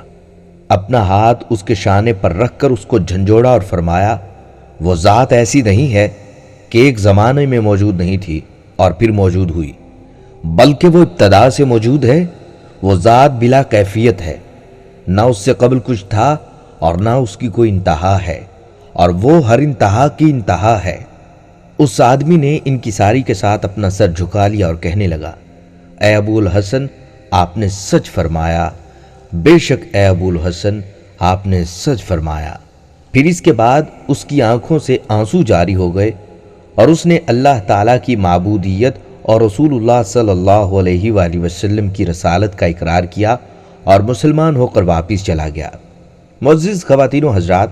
اپنا ہاتھ اس کے شانے پر رکھ کر اس کو جھنجھوڑا اور فرمایا، وہ ذات ایسی نہیں ہے کہ ایک زمانے میں موجود نہیں تھی اور پھر موجود ہوئی، بلکہ وہ ابتدا سے موجود ہے۔ وہ ذات بلا کیفیت ہے، نہ اس سے قبل کچھ تھا اور نہ اس کی کوئی انتہا ہے، اور وہ ہر انتہا کی انتہا ہے۔ اس آدمی نے انکساری کے ساتھ اپنا سر جھکا لیا اور کہنے لگا، اے ابو الحسن، آپ نے سچ فرمایا، بے شک اے ابو الحسن، آپ نے سچ فرمایا۔ پھر اس کے بعد اس کی آنکھوں سے آنسو جاری ہو گئے اور اس نے اللہ تعالیٰ کی معبودیت اور رسول اللہ صلی اللہ علیہ وآلہ وسلم کی رسالت کا اقرار کیا اور مسلمان ہو کر واپس چلا گیا۔ معزز خواتین و حضرات،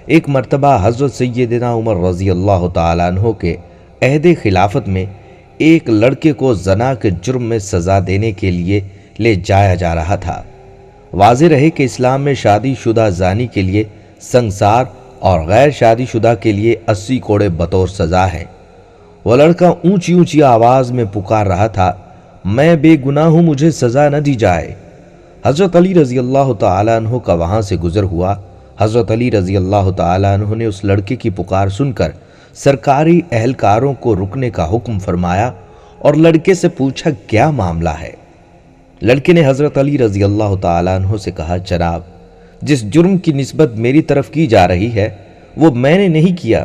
ایک مرتبہ حضرت سیدنا عمر رضی اللہ تعالیٰ عنہ کے عہد خلافت میں ایک لڑکے کو زنا کے جرم میں سزا دینے کے لیے لے جایا جا رہا تھا۔ واضح رہے کہ اسلام میں شادی شدہ زانی کے لیے سنگسار اور غیر شادی شدہ کے لیے 80 کوڑے بطور سزا ہے۔ وہ لڑکا اونچی اونچی آواز میں پکار رہا تھا، میں بے گناہ ہوں، مجھے سزا نہ دی جائے۔ حضرت علی رضی اللہ تعالیٰ عنہ کا وہاں سے گزر ہوا۔ حضرت علی رضی اللہ تعالیٰ عنہ نے اس لڑکے کی پکار سن کر سرکاری اہلکاروں کو رکنے کا حکم فرمایا اور لڑکے سے پوچھا کیا معاملہ ہے۔ لڑکے نے حضرت علی رضی اللہ تعالیٰ عنہ سے کہا، جناب، جس جرم کی نسبت میری طرف کی جا رہی ہے وہ میں نے نہیں کیا،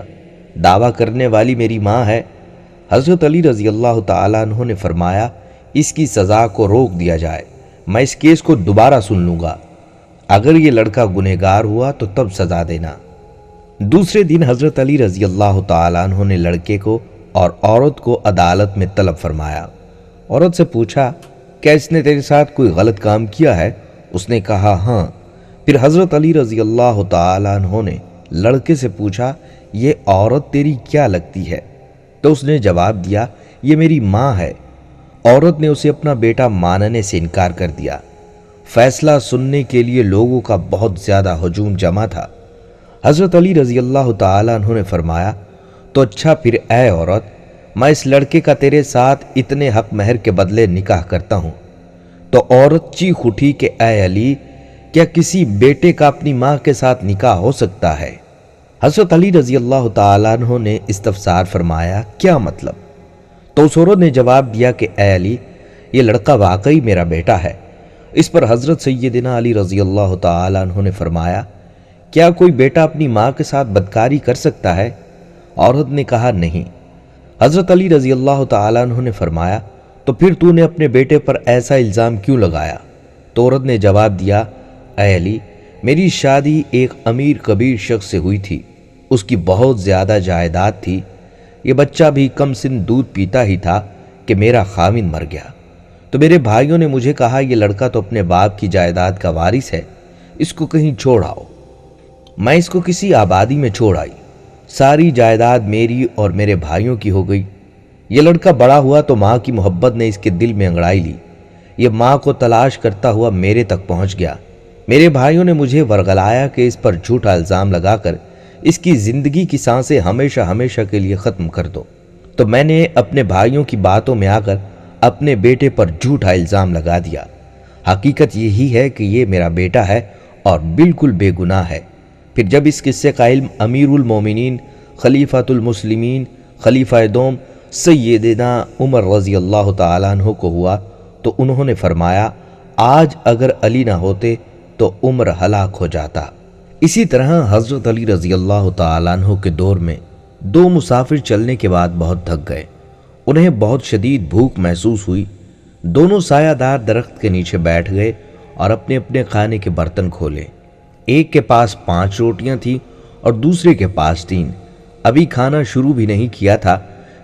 دعویٰ کرنے والی میری ماں ہے۔ حضرت علی رضی اللہ تعالیٰ عنہ نے فرمایا، اس کی سزا کو روک دیا جائے، میں اس کیس کو دوبارہ سن لوں گا، اگر یہ لڑکا گنہگار ہوا تو تب سزا دینا۔ دوسرے دن حضرت علی رضی اللہ تعالیٰ عنہ نے لڑکے کو اور عورت کو عدالت میں طلب فرمایا۔ عورت سے پوچھا، کیا اس نے تیرے ساتھ کوئی غلط کام کیا ہے؟ اس نے کہا ہاں۔ پھر حضرت علی رضی اللہ تعالیٰ عنہ نے لڑکے سے پوچھا، یہ عورت تیری کیا لگتی ہے؟ تو اس نے جواب دیا، یہ میری ماں ہے۔ عورت نے اسے اپنا بیٹا ماننے سے انکار کر دیا۔ فیصلہ سننے کے لیے لوگوں کا بہت زیادہ ہجوم جمع تھا۔ حضرت علی رضی اللہ تعالیٰ عنہ نے فرمایا، تو اچھا پھر اے عورت، میں اس لڑکے کا تیرے ساتھ اتنے حق مہر کے بدلے نکاح کرتا ہوں۔ تو عورت چیخ اٹھی کہ اے علی، کیا کسی بیٹے کا اپنی ماں کے ساتھ نکاح ہو سکتا ہے؟ حضرت علی رضی اللہ تعالیٰ عنہ نے استفسار فرمایا، کیا مطلب؟ تو اس عورت نے جواب دیا کہ اے علی، یہ لڑکا واقعی میرا بیٹا ہے۔ اس پر حضرت سیدنا علی رضی اللہ تعالیٰ عنہ نے فرمایا، کیا کوئی بیٹا اپنی ماں کے ساتھ بدکاری کر سکتا ہے؟ عورت نے کہا نہیں۔ حضرت علی رضی اللہ تعالیٰ عنہ نے فرمایا، تو پھر تو نے اپنے بیٹے پر ایسا الزام کیوں لگایا؟ تو عورت نے جواب دیا، اے علی، میری شادی ایک امیر کبیر شخص سے ہوئی تھی، اس کی بہت زیادہ جائیداد تھی، یہ بچہ بھی کم سن دودھ پیتا ہی تھا کہ میرا خاوند مر گیا۔ تو میرے بھائیوں نے مجھے کہا، یہ لڑکا تو اپنے باپ کی جائیداد کا وارث ہے، اس کو کہیں چھوڑ آؤ۔ میں اس کو کسی آبادی میں چھوڑ آئی، ساری جائیداد میری اور میرے بھائیوں کی ہو گئی۔ یہ لڑکا بڑا ہوا تو ماں کی محبت نے اس کے دل میں انگڑائی لی، یہ ماں کو تلاش کرتا ہوا میرے تک پہنچ گیا۔ میرے بھائیوں نے مجھے ورغلایا کہ اس پر جھوٹا الزام لگا کر اس کی زندگی کی سانسیں ہمیشہ ہمیشہ کے لیے ختم کر دو۔ تو میں نے اپنے بھائیوں کی باتوں میں آ کر اپنے بیٹے پر جھوٹا الزام لگا دیا۔ حقیقت یہی ہے کہ یہ میرا بیٹا ہے اور بالکل بے گناہ ہے۔ پھر جب اس قصے کا علم امیر المومنین خلیفۃ المسلمین خلیفہ دوم سیدنا عمر رضی اللہ تعالیٰ عنہ کو ہوا تو انہوں نے فرمایا، آج اگر علی نہ ہوتے تو عمر ہلاک ہو جاتا۔ اسی طرح حضرت علی رضی اللہ تعالیٰ عنہ کے دور میں دو مسافر چلنے کے بعد بہت تھک گئے، انہیں بہت شدید بھوک محسوس ہوئی۔ دونوں سایہ دار درخت کے نیچے بیٹھ گئے اور اپنے اپنے کھانے کے برتن کھولے۔ ایک کے پاس 5 روٹیاں تھیں اور دوسرے کے پاس 3۔ ابھی کھانا شروع بھی نہیں کیا تھا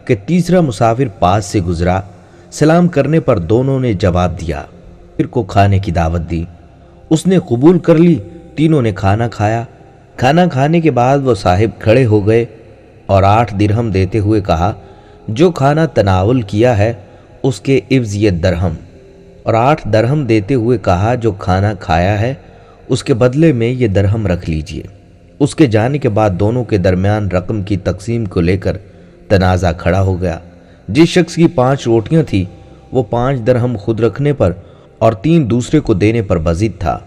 کہ تیسرا مسافر پاس سے گزرا۔ سلام کرنے پر دونوں نے جواب دیا، پھر کو کھانے کی دعوت دی، اس نے قبول کر لی۔ تینوں نے کھانا کھایا۔ کھانا کھانے کے بعد وہ صاحب کھڑے ہو گئے اور 8 درہم دیتے ہوئے کہا، جو کھانا تناول کیا ہے اس کے عوض یہ درہم، اور 8 درہم دیتے ہوئے کہا، جو کھانا کھایا ہے اس کے بدلے میں یہ درہم رکھ لیجئے۔ اس کے جانے کے بعد دونوں کے درمیان رقم کی تقسیم کو لے کر تنازع کھڑا ہو گیا۔ جس شخص کی 5 روٹیاں تھیں وہ 5 درہم خود رکھنے پر اور 3 دوسرے کو دینے پر بضد تھا۔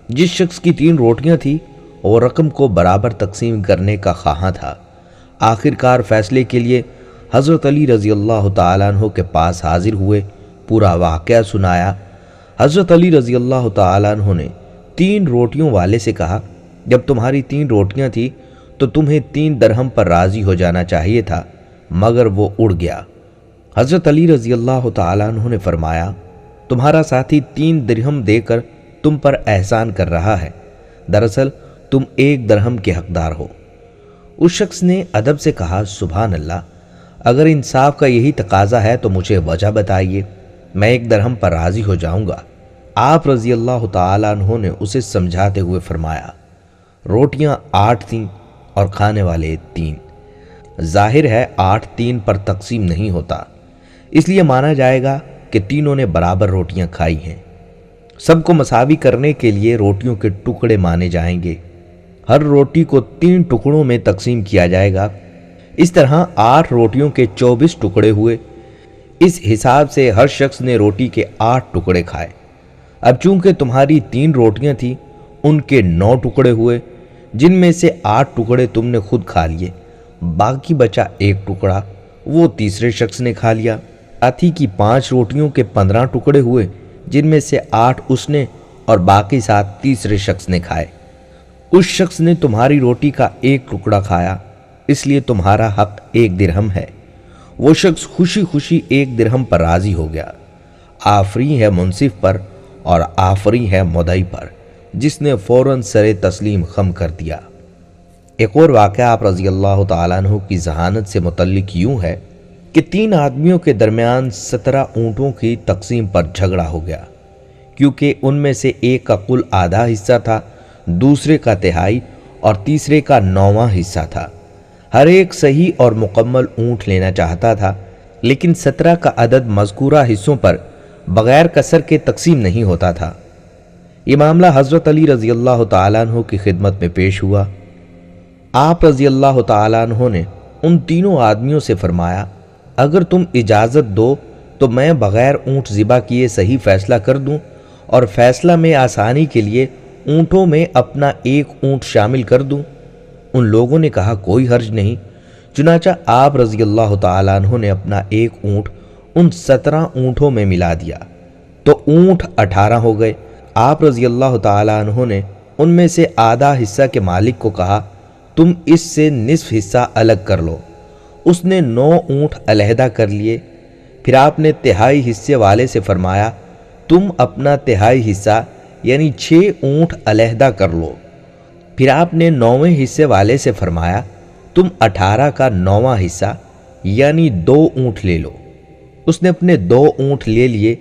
جس شخص کی 3 روٹیاں تھیں وہ رقم کو برابر تقسیم کرنے کا خواہاں تھا۔ آخرکار فیصلے کے لیے حضرت علی رضی اللہ تعالیٰ عنہ کے پاس حاضر ہوئے، پورا واقعہ سنایا۔ حضرت علی رضی اللہ تعالیٰ عنہ نے 3 روٹیوں والے سے کہا، جب تمہاری 3 روٹیاں تھیں تو تمہیں 3 درہم پر راضی ہو جانا چاہیے تھا، مگر وہ اڑ گیا۔ حضرت علی رضی اللہ تعالیٰ عنہ نے فرمایا، تمہارا ساتھی 3 درہم دے کر تم پر احسان کر رہا ہے، دراصل تم 1 درہم کے حقدار ہو۔ اس شخص نے ادب سے کہا، سبحان اللہ، اگر انصاف کا یہی تقاضا ہے تو مجھے وجہ بتائیے، میں 1 درہم پر راضی ہو جاؤں گا۔ آپ رضی اللہ تعالیٰ عنہ نے اسے سمجھاتے ہوئے فرمایا، روٹیاں 8 تھیں اور کھانے والے 3۔ ظاہر ہے 8 3 پر تقسیم نہیں ہوتا، اس لیے مانا جائے گا کہ تینوں نے برابر روٹیاں کھائی ہیں۔ سب کو مساوی کرنے کے لیے روٹیوں کے ٹکڑے مانے جائیں گے، ہر روٹی کو 3 ٹکڑوں میں تقسیم کیا جائے گا۔ اس طرح 8 روٹیوں کے 24 ٹکڑے ہوئے۔ اس حساب سے ہر شخص نے روٹی کے 8 ٹکڑے کھائے۔ اب چونکہ تمہاری 3 روٹیاں تھیں، ان کے 9 ٹکڑے ہوئے، جن میں سے 8 ٹکڑے تم نے خود کھا لیے، باقی بچا 1 ٹکڑا، وہ تیسرے شخص نے کھا لیا۔ ساتھی کی 5 روٹیوں کے 15 ٹکڑے ہوئے، جن میں سے 8 اس نے اور باقی 7 تیسرے شخص نے کھائے۔ اس شخص نے تمہاری روٹی کا 1 ٹکڑا کھایا، اس لیے تمہارا حق 1 درہم ہے۔ وہ شخص خوشی خوشی 1 درہم پر راضی ہو گیا۔ آفرین ہے منصف پر اور آفرین ہے مدعی پر، جس نے فوراً سر تسلیم خم کر دیا۔ ایک اور واقعہ آپ رضی اللہ تعالیٰ عنہ کی ذہانت سے متعلق یوں ہے کہ 3 آدمیوں کے درمیان 17 اونٹوں کی تقسیم پر جھگڑا ہو گیا، کیونکہ ان میں سے ایک کا کل آدھا حصہ تھا، دوسرے کا تہائی اور تیسرے کا 9واں حصہ تھا۔ ہر ایک صحیح اور مکمل اونٹ لینا چاہتا تھا، لیکن 17 کا عدد مذکورہ حصوں پر بغیر کسر کے تقسیم نہیں ہوتا تھا۔ یہ معاملہ حضرت علی رضی اللہ تعالیٰ عنہ کی خدمت میں پیش ہوا۔ آپ رضی اللہ تعالیٰ عنہ نے ان تینوں آدمیوں سے فرمایا، اگر تم اجازت دو تو میں بغیر اونٹ ذبح کیے صحیح فیصلہ کر دوں، اور فیصلہ میں آسانی کے لیے اونٹوں میں اپنا 1 اونٹ شامل کر دوں۔ ان لوگوں نے کہا، کوئی حرج نہیں۔ چنانچہ آپ رضی اللہ تعالیٰ عنہ نے اپنا 1 اونٹ ان 17 اونٹوں میں ملا دیا، تو اونٹ 18 ہو گئے۔ آپ رضی اللہ تعالیٰ عنہ نے ان میں سے آدھا حصہ کے مالک کو کہا، تم اس سے نصف حصہ الگ کر لو۔ اس نے 9 اونٹ علیحدہ کر لیے۔ پھر آپ نے تہائی حصے والے سے فرمایا، تم اپنا تہائی حصہ یعنی 6 اونٹ علیحدہ کر لو۔ پھر آپ نے 9ویں حصے والے سے فرمایا، تم 18 کا 9واں حصہ یعنی 2 اونٹ لے لو۔ اس نے اپنے 2 اونٹ لے لیے۔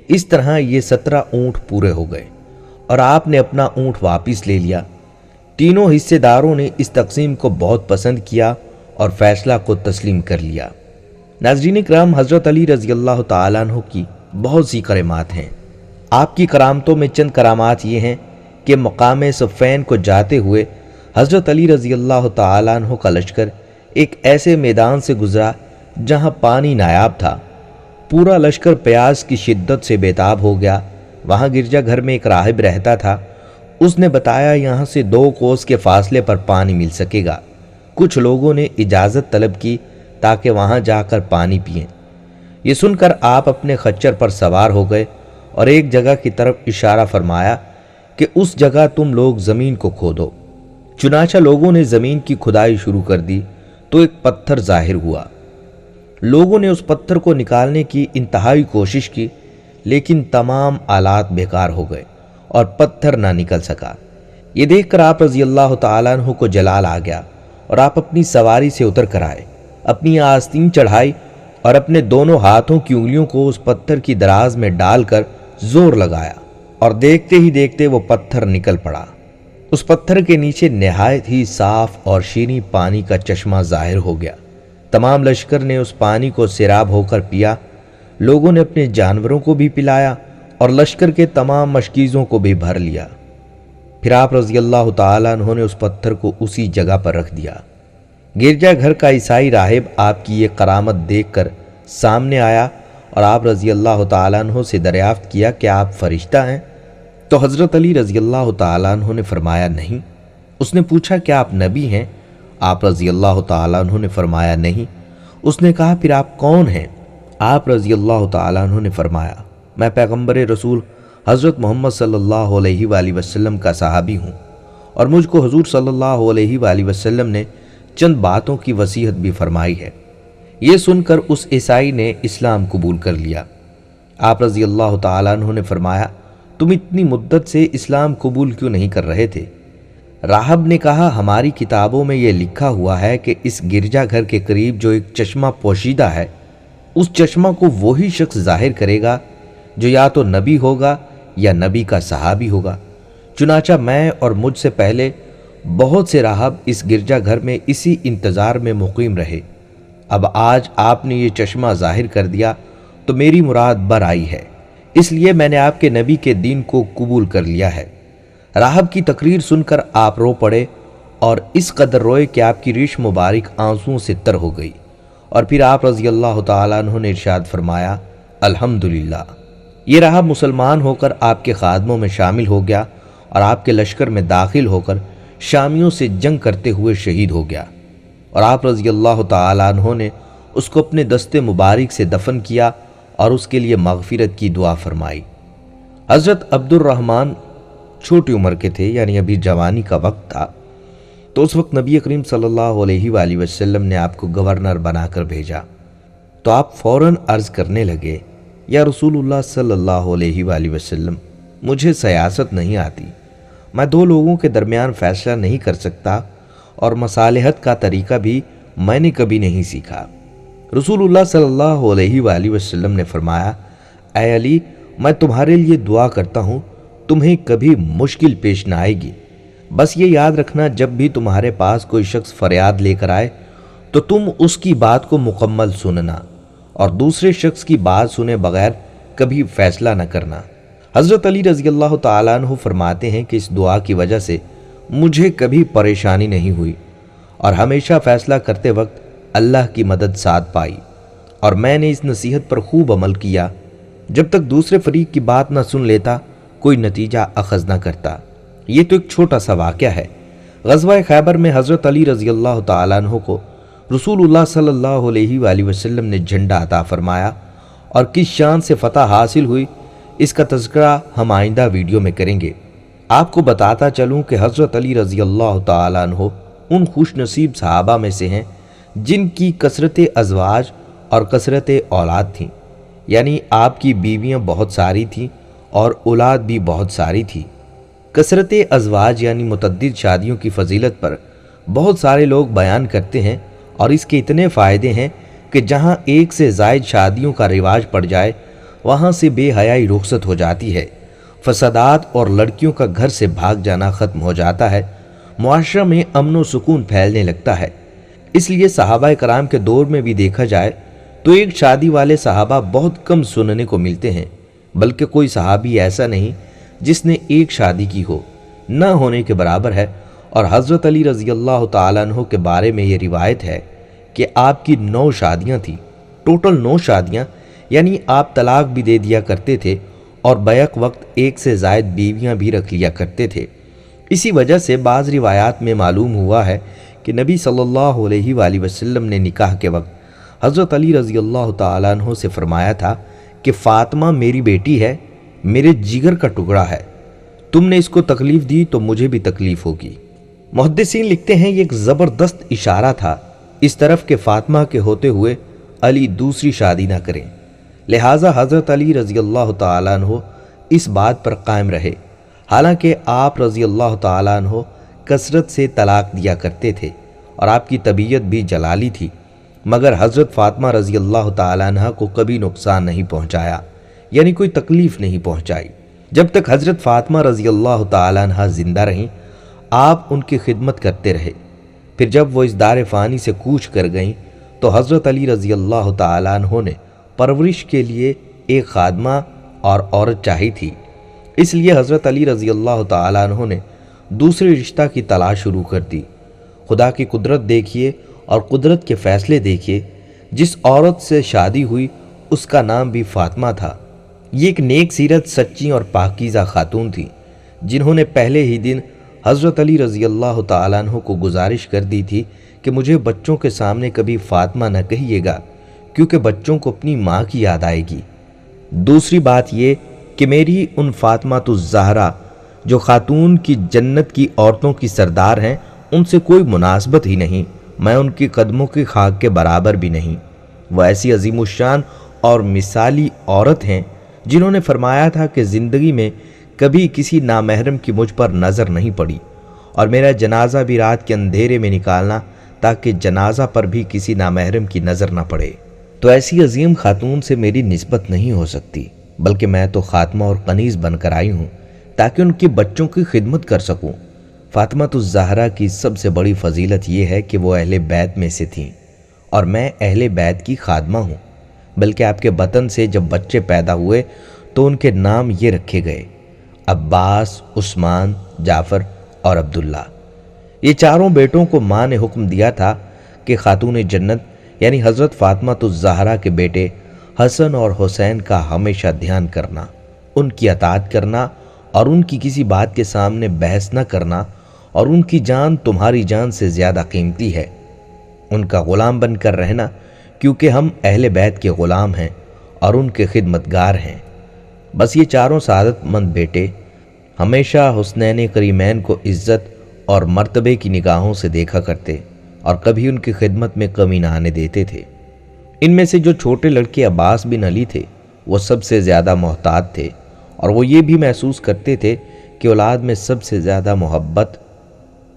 اس طرح یہ 17 اونٹ پورے ہو گئے اور آپ نے اپنا اونٹ واپس لے لیا۔ تینوں حصے داروں نے اس تقسیم کو بہت پسند کیا اور فیصلہ کو تسلیم کر لیا۔ ناظرین کرام، حضرت علی رضی اللہ تعالیٰ عنہ کی بہت سی کرامات ہیں۔ آپ کی کرامتوں میں چند کرامات یہ ہیں کہ مقام صفین کو جاتے ہوئے حضرت علی رضی اللہ تعالیٰ عنہ کا لشکر ایک ایسے میدان سے گزرا جہاں پانی نایاب تھا۔ پورا لشکر پیاس کی شدت سے بیتاب ہو گیا۔ وہاں گرجا گھر میں ایک راہب رہتا تھا۔ اس نے بتایا، یہاں سے 2 کوس کے فاصلے پر پانی مل سکے گا۔ کچھ لوگوں نے اجازت طلب کی تاکہ وہاں جا کر پانی پئیں۔ یہ سن کر آپ اپنے خچر پر سوار ہو گئے اور ایک جگہ کی طرف اشارہ فرمایا کہ اس جگہ تم لوگ زمین کو کھودو۔ چنانچہ لوگوں نے زمین کی کھدائی شروع کر دی تو ایک پتھر ظاہر ہوا۔ لوگوں نے اس پتھر کو نکالنے کی انتہائی کوشش کی، لیکن تمام آلات بیکار ہو گئے اور پتھر نہ نکل سکا۔ یہ دیکھ کر آپ رضی اللہ تعالیٰ عنہ کو جلال آ گیا اور آپ اپنی سواری سے اتر کر آئے، اپنی آستین چڑھائی اور اپنے دونوں ہاتھوں کی انگلیوں کو اس پتھر کی دراز میں ڈال کر زور لگایا، اور دیکھتے ہی دیکھتے وہ پتھر نکل پڑا۔ اس پتھر کے نیچے نہایت ہی صاف اور شیریں پانی کا چشمہ ظاہر ہو گیا۔ تمام لشکر نے اس پانی کو سیراب ہو کر پیا۔ لوگوں نے اپنے جانوروں کو بھی پلایا اور لشکر کے تمام مشکیزوں کو بھی بھر لیا۔ پھر آپ رضی اللہ تعالیٰ عنہ نے اس پتھر کو اسی جگہ پر رکھ دیا۔ گرجا گھر کا عیسائی راہب آپ کی یہ کرامت دیکھ کر سامنے آیا اور آپ رضی اللہ تعالیٰ عنہ سے دریافت کیا کہ آپ فرشتہ ہیں؟ تو حضرت علی رضی اللہ تعالیٰ عنہ نے فرمایا، نہیں۔ اس نے پوچھا، کیا آپ نبی ہیں؟ آپ رضی اللہ تعالیٰ عنہ نے فرمایا نہیں۔ اس نے کہا پھر آپ کون ہیں؟ آپ رضی اللہ تعالیٰ عنہ نے فرمایا میں پیغمبر رسول حضرت محمد صلی اللہ علیہ وآلہ وسلم کا صحابی ہوں، اور مجھ کو حضور صلی اللہ علیہ وآلہ وسلم نے چند باتوں کی وصیت بھی فرمائی ہے۔ یہ سن کر اس عیسائی نے اسلام قبول کر لیا۔ آپ رضی اللہ تعالیٰ عنہ نے فرمایا تم اتنی مدت سے اسلام قبول کیوں نہیں کر رہے تھے؟ راہب نے کہا ہماری کتابوں میں یہ لکھا ہوا ہے کہ اس گرجا گھر کے قریب جو ایک چشمہ پوشیدہ ہے، اس چشمہ کو وہی شخص ظاہر کرے گا جو یا تو نبی ہوگا یا نبی کا صحابی ہوگا۔ چنانچہ میں اور مجھ سے پہلے بہت سے راہب اس گرجا گھر میں اسی انتظار میں مقیم رہے۔ اب آج آپ نے یہ چشمہ ظاہر کر دیا تو میری مراد بر آئی ہے، اس لیے میں نے آپ کے نبی کے دین کو قبول کر لیا ہے۔ راہب کی تقریر سن کر آپ رو پڑے اور اس قدر روئے کہ آپ کی ریش مبارک آنسوؤں سے تر ہو گئی، اور پھر آپ رضی اللہ تعالیٰ عنہ نے ارشاد فرمایا الحمدللہ۔ یہ راہب مسلمان ہو کر آپ کے خادموں میں شامل ہو گیا اور آپ کے لشکر میں داخل ہو کر شامیوں سے جنگ کرتے ہوئے شہید ہو گیا، اور آپ رضی اللہ تعالیٰ عنہ نے اس کو اپنے دستے مبارک سے دفن کیا اور اس کے لیے مغفرت کی دعا فرمائی۔ حضرت عبد الرحمن چھوٹی عمر کے تھے، یعنی ابھی جوانی کا وقت تھا، تو اس وقت نبی کریم صلی اللہ علیہ وآلہ وسلم نے آپ کو گورنر بنا کر بھیجا، تو آپ فوراً عرض کرنے لگے یا رسول اللہ صلی اللہ علیہ وآلہ وسلم مجھے سیاست نہیں آتی، میں دو لوگوں کے درمیان فیصلہ نہیں کر سکتا، اور مصالحت کا طریقہ بھی میں نے کبھی نہیں سیکھا۔ رسول اللہ صلی اللہ علیہ وآلہ وسلم نے فرمایا اے علی میں تمہارے لیے دعا کرتا ہوں تمہیں کبھی مشکل پیش نہ آئے گی، بس یہ یاد رکھنا جب بھی تمہارے پاس کوئی شخص فریاد لے کر آئے تو تم اس کی بات کو مکمل سننا اور دوسرے شخص کی بات سنے بغیر کبھی فیصلہ نہ کرنا۔ حضرت علی رضی اللہ تعالیٰ عنہ فرماتے ہیں کہ اس دعا کی وجہ سے مجھے کبھی پریشانی نہیں ہوئی، اور ہمیشہ فیصلہ کرتے وقت اللہ کی مدد ساتھ پائی، اور میں نے اس نصیحت پر خوب عمل کیا جب تک دوسرے فریق کی بات نہ سن لیتا کوئی نتیجہ اخذ نہ کرتا۔ یہ تو ایک چھوٹا سا واقعہ ہے۔ غزوہ خیبر میں حضرت علی رضی اللہ تعالیٰ عنہ کو رسول اللہ صلی اللہ علیہ وآلہ وسلم نے جھنڈا عطا فرمایا، اور کس شان سے فتح حاصل ہوئی اس کا تذکرہ ہم آئندہ ویڈیو میں کریں گے۔ آپ کو بتاتا چلوں کہ حضرت علی رضی اللہ تعالیٰ عنہ ان خوش نصیب صحابہ میں سے ہیں جن کی کثرت ازواج اور کثرت اولاد تھیں، یعنی آپ کی بیویاں بہت ساری تھیں اور اولاد بھی بہت ساری تھی۔ کثرت ازواج یعنی متعدد شادیوں کی فضیلت پر بہت سارے لوگ بیان کرتے ہیں، اور اس کے اتنے فائدے ہیں کہ جہاں ایک سے زائد شادیوں کا رواج پڑ جائے وہاں سے بے حیائی رخصت ہو جاتی ہے، فسادات اور لڑکیوں کا گھر سے بھاگ جانا ختم ہو جاتا ہے، معاشرہ میں امن و سکون پھیلنے لگتا ہے۔ اس لیے صحابہ کرام کے دور میں بھی دیکھا جائے تو ایک شادی والے صحابہ بہت کم سننے کو ملتے ہیں، بلکہ کوئی صحابی ایسا نہیں جس نے ایک شادی کی ہو، نہ ہونے کے برابر ہے۔ اور حضرت علی رضی اللہ تعالیٰ عنہ کے بارے میں یہ روایت ہے کہ آپ کی 9 شادیاں تھیں، ٹوٹل 9 شادیاں، یعنی آپ طلاق بھی دے دیا کرتے تھے اور بیک وقت ایک سے زائد بیویاں بھی رکھ لیا کرتے تھے۔ اسی وجہ سے بعض روایات میں معلوم ہوا ہے کہ نبی صلی اللہ علیہ وآلہ وسلم نے نکاح کے وقت حضرت علی رضی اللہ تعالیٰ عنہ سے فرمایا تھا کہ فاطمہ میری بیٹی ہے، میرے جگر کا ٹکڑا ہے، تم نے اس کو تکلیف دی تو مجھے بھی تکلیف ہوگی۔ محدثین لکھتے ہیں یہ ایک زبردست اشارہ تھا اس طرف کہ فاطمہ کے ہوتے ہوئے علی دوسری شادی نہ کریں، لہٰذا حضرت علی رضی اللہ تعالیٰ عنہ اس بات پر قائم رہے، حالانکہ آپ رضی اللہ تعالیٰ عنہ کثرت سے طلاق دیا کرتے تھے اور آپ کی طبیعت بھی جلالی تھی، مگر حضرت فاطمہ رضی اللہ تعالیٰ عنہ کو کبھی نقصان نہیں پہنچایا، یعنی کوئی تکلیف نہیں پہنچائی۔ جب تک حضرت فاطمہ رضی اللہ تعالیٰ عنہ زندہ رہیں آپ ان کی خدمت کرتے رہے، پھر جب وہ اس دار فانی سے کوچ کر گئیں تو حضرت علی رضی اللہ تعالیٰ عنہ نے پرورش کے لیے ایک خادمہ اور عورت چاہی تھی، اس لیے حضرت علی رضی اللہ تعالیٰ عنہ نے دوسرے رشتہ کی تلاش شروع کر دی۔ خدا کی قدرت دیکھیے اور قدرت کے فیصلے دیکھیے، جس عورت سے شادی ہوئی اس کا نام بھی فاطمہ تھا۔ یہ ایک نیک سیرت، سچی اور پاکیزہ خاتون تھی جنہوں نے پہلے ہی دن حضرت علی رضی اللہ تعالیٰ عنہ کو گزارش کر دی تھی کہ مجھے بچوں کے سامنے کبھی فاطمہ نہ کہیے گا، کیونکہ بچوں کو اپنی ماں کی یاد آئے گی۔ دوسری بات یہ کہ میری ان فاطمہ الزہرا جو خاتون کی جنت کی عورتوں کی سردار ہیں ان سے کوئی مناسبت ہی نہیں، میں ان کی قدموں کی خاک کے برابر بھی نہیں۔ وہ ایسی عظیم الشان اور مثالی عورت ہیں جنہوں نے فرمایا تھا کہ زندگی میں کبھی کسی نامحرم کی مجھ پر نظر نہیں پڑی، اور میرا جنازہ بھی رات کے اندھیرے میں نکالنا تاکہ جنازہ پر بھی کسی نامحرم کی نظر نہ پڑے۔ تو ایسی عظیم خاتون سے میری نسبت نہیں ہو سکتی، بلکہ میں تو خاتمہ اور کنیز بن کر آئی ہوں تاکہ ان کے بچوں کی خدمت کر سکوں۔ فاطمہ الزہرا کی سب سے بڑی فضیلت یہ ہے کہ وہ اہل بیت میں سے تھیں، اور میں اہل بیت کی خادمہ ہوں۔ بلکہ آپ کے بطن سے جب بچے پیدا ہوئے تو ان کے نام یہ رکھے گئے: عباس، عثمان، جعفر اور عبداللہ۔ یہ چاروں بیٹوں کو ماں نے حکم دیا تھا کہ خاتون جنت یعنی حضرت فاطمہ الزہرا کے بیٹے حسن اور حسین کا ہمیشہ دھیان کرنا، ان کی اطاعت کرنا اور ان کی کسی بات کے سامنے بحث نہ کرنا، اور ان کی جان تمہاری جان سے زیادہ قیمتی ہے، ان کا غلام بن کر رہنا، کیونکہ ہم اہل بیت کے غلام ہیں اور ان کے خدمتگار ہیں۔ بس یہ چاروں سعادت مند بیٹے ہمیشہ حسنین کریمین کو عزت اور مرتبے کی نگاہوں سے دیکھا کرتے اور کبھی ان کی خدمت میں کمی نہ آنے دیتے تھے۔ ان میں سے جو چھوٹے لڑکے عباس بن علی تھے وہ سب سے زیادہ محتاط تھے، اور وہ یہ بھی محسوس کرتے تھے کہ اولاد میں سب سے زیادہ محبت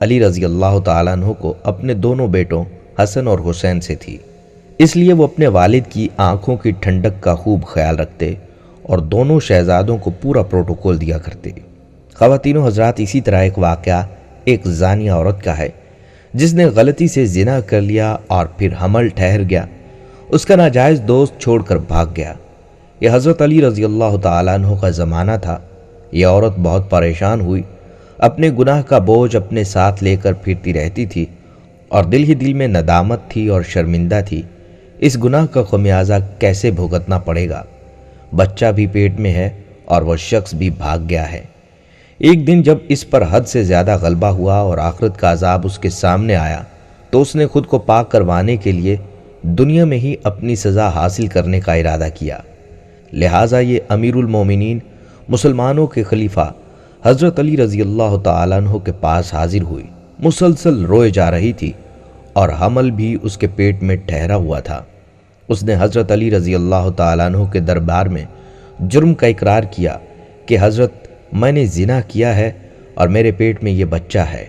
علی رضی اللہ تعالیٰ عنہ کو اپنے دونوں بیٹوں حسن اور حسین سے تھی۔ اس لیے وہ اپنے والد کی آنکھوں کی ٹھنڈک کا خوب خیال رکھتے اور دونوں شہزادوں کو پورا پروٹوکول دیا کرتے۔ خواتین و حضرات، اسی طرح ایک واقعہ ایک زانیہ عورت کا ہے جس نے غلطی سے زنا کر لیا اور پھر حمل ٹھہر گیا۔ اس کا ناجائز دوست چھوڑ کر بھاگ گیا۔ یہ حضرت علی رضی اللہ تعالیٰ عنہ کا زمانہ تھا۔ یہ عورت بہت پریشان ہوئی، اپنے گناہ کا بوجھ اپنے ساتھ لے کر پھرتی رہتی تھی اور دل ہی دل میں ندامت تھی اور شرمندہ تھی۔ اس گناہ کا خمیازہ کیسے بھگتنا پڑے گا؟ بچہ بھی پیٹ میں ہے اور وہ شخص بھی بھاگ گیا ہے۔ ایک دن جب اس پر حد سے زیادہ غلبہ ہوا اور آخرت کا عذاب اس کے سامنے آیا تو اس نے خود کو پاک کروانے کے لیے دنیا میں ہی اپنی سزا حاصل کرنے کا ارادہ کیا۔ لہٰذا یہ امیر المومنین مسلمانوں کے خلیفہ حضرت علی رضی اللہ تعالیٰ عنہ کے پاس حاضر ہوئی۔ مسلسل روئے جا رہی تھی اور حمل بھی اس کے پیٹ میں ٹھہرا ہوا تھا۔ اس نے حضرت علی رضی اللہ تعالیٰ عنہ کے دربار میں جرم کا اقرار کیا کہ حضرت، میں نے زنا کیا ہے اور میرے پیٹ میں یہ بچہ ہے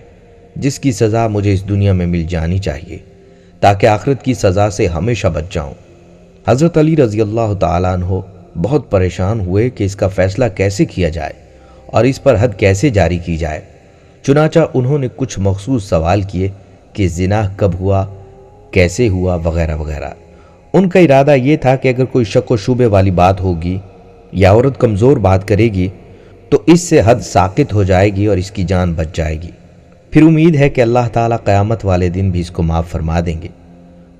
جس کی سزا مجھے اس دنیا میں مل جانی چاہیے تاکہ آخرت کی سزا سے ہمیشہ بچ جاؤں۔ حضرت علی رضی اللہ تعالیٰ عنہ بہت پریشان ہوئے کہ اس کا فیصلہ کیسے کیا جائے اور اس پر حد کیسے جاری کی جائے۔ چنانچہ انہوں نے کچھ مخصوص سوال کیے کہ زنا کب ہوا، کیسے ہوا، وغیرہ وغیرہ۔ ان کا ارادہ یہ تھا کہ اگر کوئی شک و شبے والی بات ہوگی یا عورت کمزور بات کرے گی تو اس سے حد ساقط ہو جائے گی اور اس کی جان بچ جائے گی۔ پھر امید ہے کہ اللہ تعالیٰ قیامت والے دن بھی اس کو معاف فرما دیں گے۔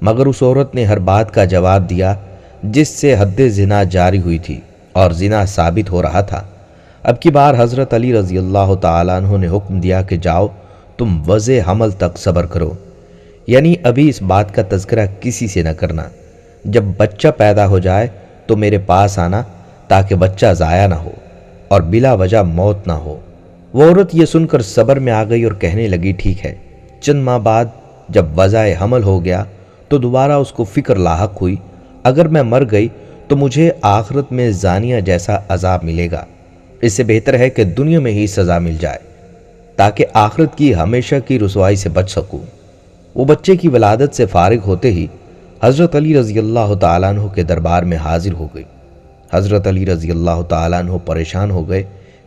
مگر اس عورت نے ہر بات کا جواب دیا جس سے حد زنا جاری ہوئی تھی اور زنا ثابت ہو رہا تھا۔ اب کی بار حضرت علی رضی اللہ تعالیٰ عنہ نے حکم دیا کہ جاؤ تم وضع حمل تک صبر کرو، یعنی ابھی اس بات کا تذکرہ کسی سے نہ کرنا۔ جب بچہ پیدا ہو جائے تو میرے پاس آنا تاکہ بچہ ضائع نہ ہو اور بلا وجہ موت نہ ہو۔ وہ عورت یہ سن کر صبر میں آ گئی اور کہنے لگی، ٹھیک ہے۔ چند ماہ بعد جب وضع حمل ہو گیا تو دوبارہ اس کو فکر لاحق ہوئی، اگر میں مر گئی تو مجھے آخرت میں زانیہ جیسا عذاب ملے گا، اس سے بہتر ہے کہ دنیا میں ہی سزا مل جائے تاکہ آخرت کی ہمیشہ کی رسوائی سے بچ سکوں۔ وہ بچے کی ولادت سے فارغ ہوتے ہی حضرت علی رضی اللہ تعالیٰ عنہ کے دربار میں حاضر ہو گئی۔ حضرت علی رضی اللہ تعالیٰ عنہ پریشان ہو گئے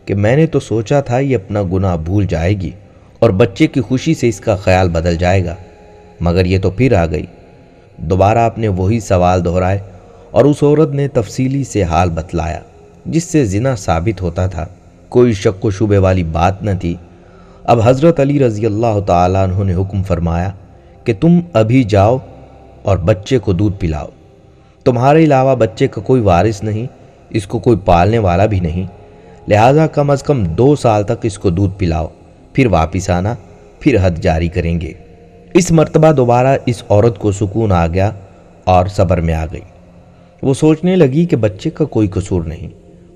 کہ میں نے تو سوچا تھا یہ اپنا گناہ بھول جائے گی اور بچے کی خوشی سے اس کا خیال بدل جائے گا، مگر یہ تو پھر آ گئی۔ دوبارہ آپ نے وہی سوال دہرائے اور اس عورت نے تفصیلی سے حال بتلایا جس سے زنا ثابت ہوتا تھا۔ کوئی شک و شبے والی بات نہ تھی۔ اب حضرت علی رضی اللہ تعالیٰ عنہ نے حکم فرمایا کہ تم ابھی جاؤ اور بچے کو دودھ پلاؤ۔ تمہارے علاوہ بچے کا کوئی وارث نہیں، اس کو کوئی پالنے والا بھی نہیں، لہٰذا کم از کم 2 سال تک اس کو دودھ پلاؤ۔ پھر واپس آنا، پھر حد جاری کریں گے۔ اس مرتبہ دوبارہ اس عورت کو سکون آ گیا اور صبر میں آ گئی۔ وہ سوچنے لگی کہ بچے کا کوئی قصور نہیں،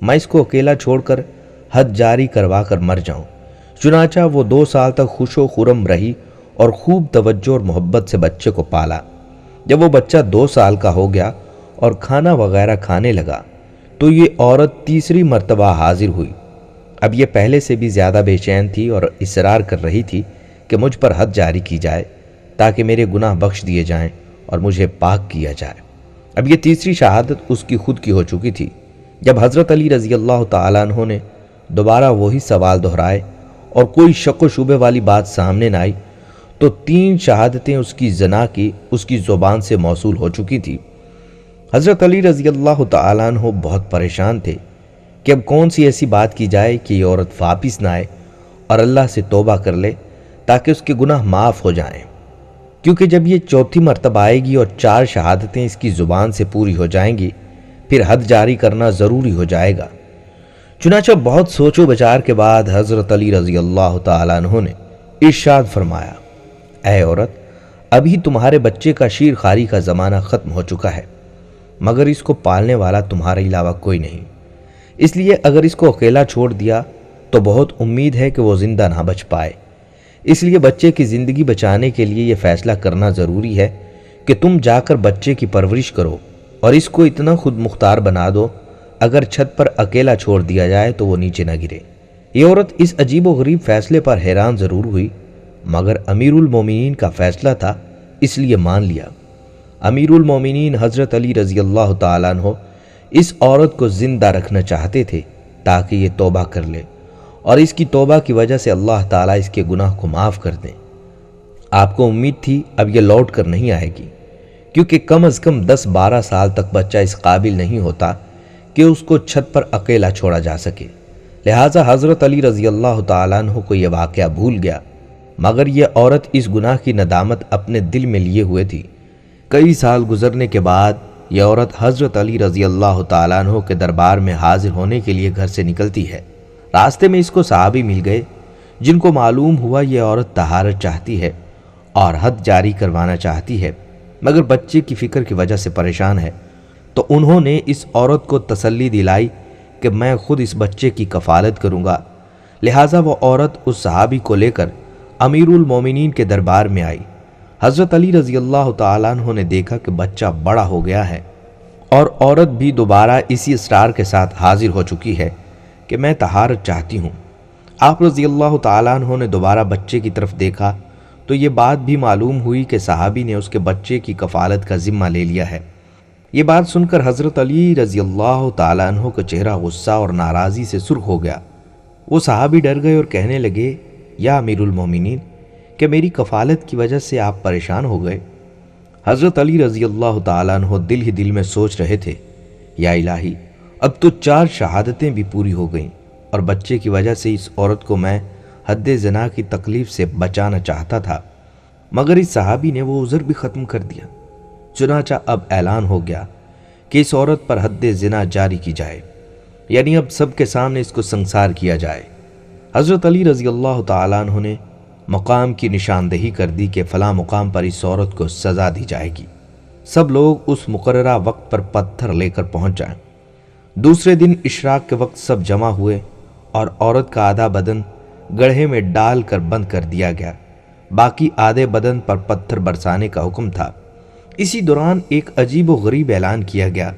میں اس کو اکیلا چھوڑ کر حد جاری کروا کر مر جاؤں۔ چنانچہ وہ 2 سال تک خوش و خرم رہی اور خوب توجہ اور محبت سے بچے کو پالا۔ جب وہ بچہ 2 سال کا ہو گیا اور کھانا وغیرہ کھانے لگا تو یہ عورت تیسری مرتبہ حاضر ہوئی۔ اب یہ پہلے سے بھی زیادہ بے چین تھی اور اصرار کر رہی تھی کہ مجھ پر حد جاری کی جائے تاکہ میرے گناہ بخش دیے جائیں اور مجھے پاک کیا جائے۔ اب یہ تیسری شہادت اس کی خود کی ہو چکی تھی۔ جب حضرت علی رضی اللہ تعالیٰ عنہ نے دوبارہ وہی سوال دہرائے اور کوئی شک و شبہ والی بات سامنے نہ آئی تو 3 شہادتیں اس کی زنا کی اس کی زبان سے موصول ہو چکی تھی۔ حضرت علی رضی اللہ تعالیٰ عنہ بہت پریشان تھے کہ اب کون سی ایسی بات کی جائے کہ یہ عورت واپس نہ آئے اور اللہ سے توبہ کر لے تاکہ اس کے گناہ معاف ہو جائیں، کیونکہ جب یہ 4تھی مرتبہ آئے گی اور 4 شہادتیں اس کی زبان سے پوری ہو جائیں گی پھر حد جاری کرنا ضروری ہو جائے گا۔ چنانچہ بہت سوچ و بچار کے بعد حضرت علی رضی اللہ تعالیٰ عنہ نے ارشاد فرمایا، اے عورت، ابھی تمہارے بچے کا شیر خواری کا زمانہ ختم ہو چکا ہے، مگر اس کو پالنے والا تمہارے علاوہ کوئی نہیں، اس لیے اگر اس کو اکیلا چھوڑ دیا تو بہت امید ہے کہ وہ زندہ نہ بچ پائے۔ اس لیے بچے کی زندگی بچانے کے لیے یہ فیصلہ کرنا ضروری ہے کہ تم جا کر بچے کی پرورش کرو اور اس کو اتنا خود مختار بنا دو اگر چھت پر اکیلا چھوڑ دیا جائے تو وہ نیچے نہ گرے۔ یہ عورت اس عجیب و غریب فیصلے پر حیران ضرور ہوئی، مگر امیر المومنین کا فیصلہ تھا اس لیے مان لیا۔ امیر المومنین حضرت علی رضی اللہ تعالیٰ عنہ اس عورت کو زندہ رکھنا چاہتے تھے تاکہ یہ توبہ کر لے اور اس کی توبہ کی وجہ سے اللہ تعالیٰ اس کے گناہ کو معاف کر دیں۔ آپ کو امید تھی اب یہ لوٹ کر نہیں آئے گی، کیونکہ کم از کم 10-12 سال تک بچہ اس قابل نہیں ہوتا کہ اس کو چھت پر اکیلا چھوڑا جا سکے۔ لہٰذا حضرت علی رضی اللہ تعالیٰ عنہ کو یہ واقعہ بھول گیا، مگر یہ عورت اس گناہ کی ندامت اپنے دل میں لیے ہوئے تھی۔ کئی سال گزرنے کے بعد یہ عورت حضرت علی رضی اللہ تعالیٰ عنہ کے دربار میں حاضر ہونے کے لیے گھر سے نکلتی ہے۔ راستے میں اس کو صحابی مل گئے جن کو معلوم ہوا یہ عورت طہارت چاہتی ہے اور حد جاری کروانا چاہتی ہے، مگر بچے کی فکر کی وجہ سے پریشان ہے، تو انہوں نے اس عورت کو تسلی دلائی کہ میں خود اس بچے کی کفالت کروں گا۔ لہٰذا وہ عورت اس صحابی کو لے کر امیر المومنین کے دربار میں آئی۔ حضرت علی رضی اللہ تعالیٰ عنہ نے دیکھا کہ بچہ بڑا ہو گیا ہے اور عورت بھی دوبارہ اسی اصرار کے ساتھ حاضر ہو چکی ہے کہ میں طہارت چاہتی ہوں۔ آپ رضی اللہ تعالیٰ عنہ نے دوبارہ بچے کی طرف دیکھا تو یہ بات بھی معلوم ہوئی کہ صحابی نے اس کے بچے کی کفالت کا ذمہ لے لیا ہے۔ یہ بات سن کر حضرت علی رضی اللہ تعالیٰ عنہ کا چہرہ غصہ اور ناراضی سے سرخ ہو گیا۔ وہ صحابی ڈر گئے اور کہنے لگے، یا امیر المومنین، کہ میری کفالت کی وجہ سے آپ پریشان ہو گئے؟ حضرت علی رضی اللہ تعالیٰ عنہ دل ہی دل میں سوچ رہے تھے، یا الہی، اب تو 4 شہادتیں بھی پوری ہو گئیں اور بچے کی وجہ سے اس عورت کو میں حد زنا کی تکلیف سے بچانا چاہتا تھا، مگر اس صحابی نے وہ عذر بھی ختم کر دیا۔ چنانچہ اب اعلان ہو گیا کہ اس عورت پر حد زنا جاری کی جائے، یعنی اب سب کے سامنے اس کو سنسار کیا جائے۔ حضرت علی رضی اللہ تعالیٰ عنہ نے مقام کی نشاندہی کر دی کہ فلاں مقام پر اس عورت کو سزا دی جائے گی۔ سب لوگ اس مقررہ وقت پر پتھر لے کر پہنچ جائیں۔ دوسرے دن اشراق کے وقت سب جمع ہوئے اور عورت کا آدھا بدن گڑھے میں ڈال کر بند کر دیا گیا، باقی آدھے بدن پر پتھر برسانے کا حکم تھا۔ اسی دوران ایک عجیب و غریب اعلان کیا گیا۔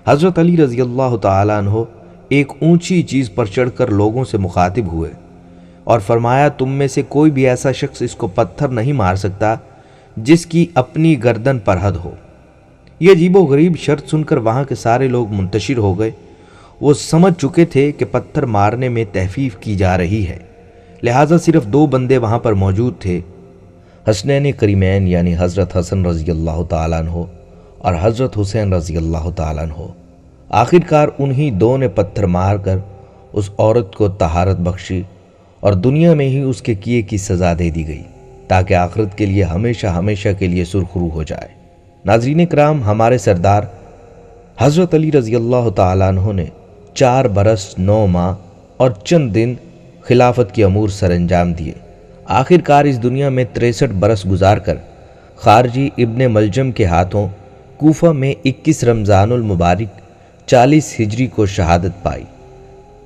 حضرت علی رضی اللہ تعالیٰ عنہ ایک اونچی چیز پر چڑھ کر لوگوں سے مخاطب ہوئے اور فرمایا، تم میں سے کوئی بھی ایسا شخص اس کو پتھر نہیں مار سکتا جس کی اپنی گردن پر حد ہو۔ یہ عجیب و غریب شرط سن کر وہاں کے سارے لوگ منتشر ہو گئے۔ وہ سمجھ چکے تھے کہ پتھر مارنے میں تخفیف کی جا رہی ہے، لہٰذا صرف 2 بندے وہاں پر موجود تھے، حسنین کریمین یعنی حضرت حسن رضی اللہ تعالیٰ عنہ اور حضرت حسین رضی اللہ تعالیٰ عنہ۔ آخرکار انہی 2 نے پتھر مار کر اس عورت کو طہارت بخشی اور دنیا میں ہی اس کے کیے کی سزا دے دی گئی تاکہ آخرت کے لیے ہمیشہ ہمیشہ کے لیے سرخرو ہو جائے۔ ناظرین کرام، ہمارے سردار حضرت علی رضی اللہ تعالیٰ عنہ نے 4 برس 9 ماہ اور چند دن خلافت کے امور سر انجام دیے۔ آخر کار اس دنیا میں 63 برس گزار کر خارجی ابن ملجم کے ہاتھوں کوفہ میں 21 رمضان المبارک 40 ہجری کو شہادت پائی۔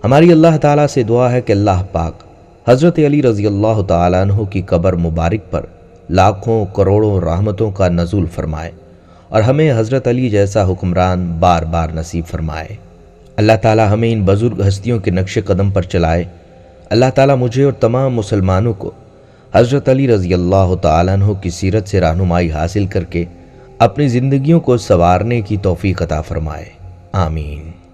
ہماری اللہ تعالیٰ سے دعا ہے کہ اللہ پاک حضرت علی رضی اللہ تعالیٰ عنہ کی قبر مبارک پر لاکھوں کروڑوں رحمتوں کا نزول فرمائے اور ہمیں حضرت علی جیسا حکمران بار بار نصیب فرمائے۔ اللہ تعالیٰ ہمیں ان بزرگ ہستیوں کے نقش قدم پر چلائے۔ اللہ تعالیٰ مجھے اور تمام مسلمانوں کو حضرت علی رضی اللہ تعالیٰ عنہ کی سیرت سے رہنمائی حاصل کر کے اپنی زندگیوں کو سنوارنے کی توفیق عطا فرمائے، آمین۔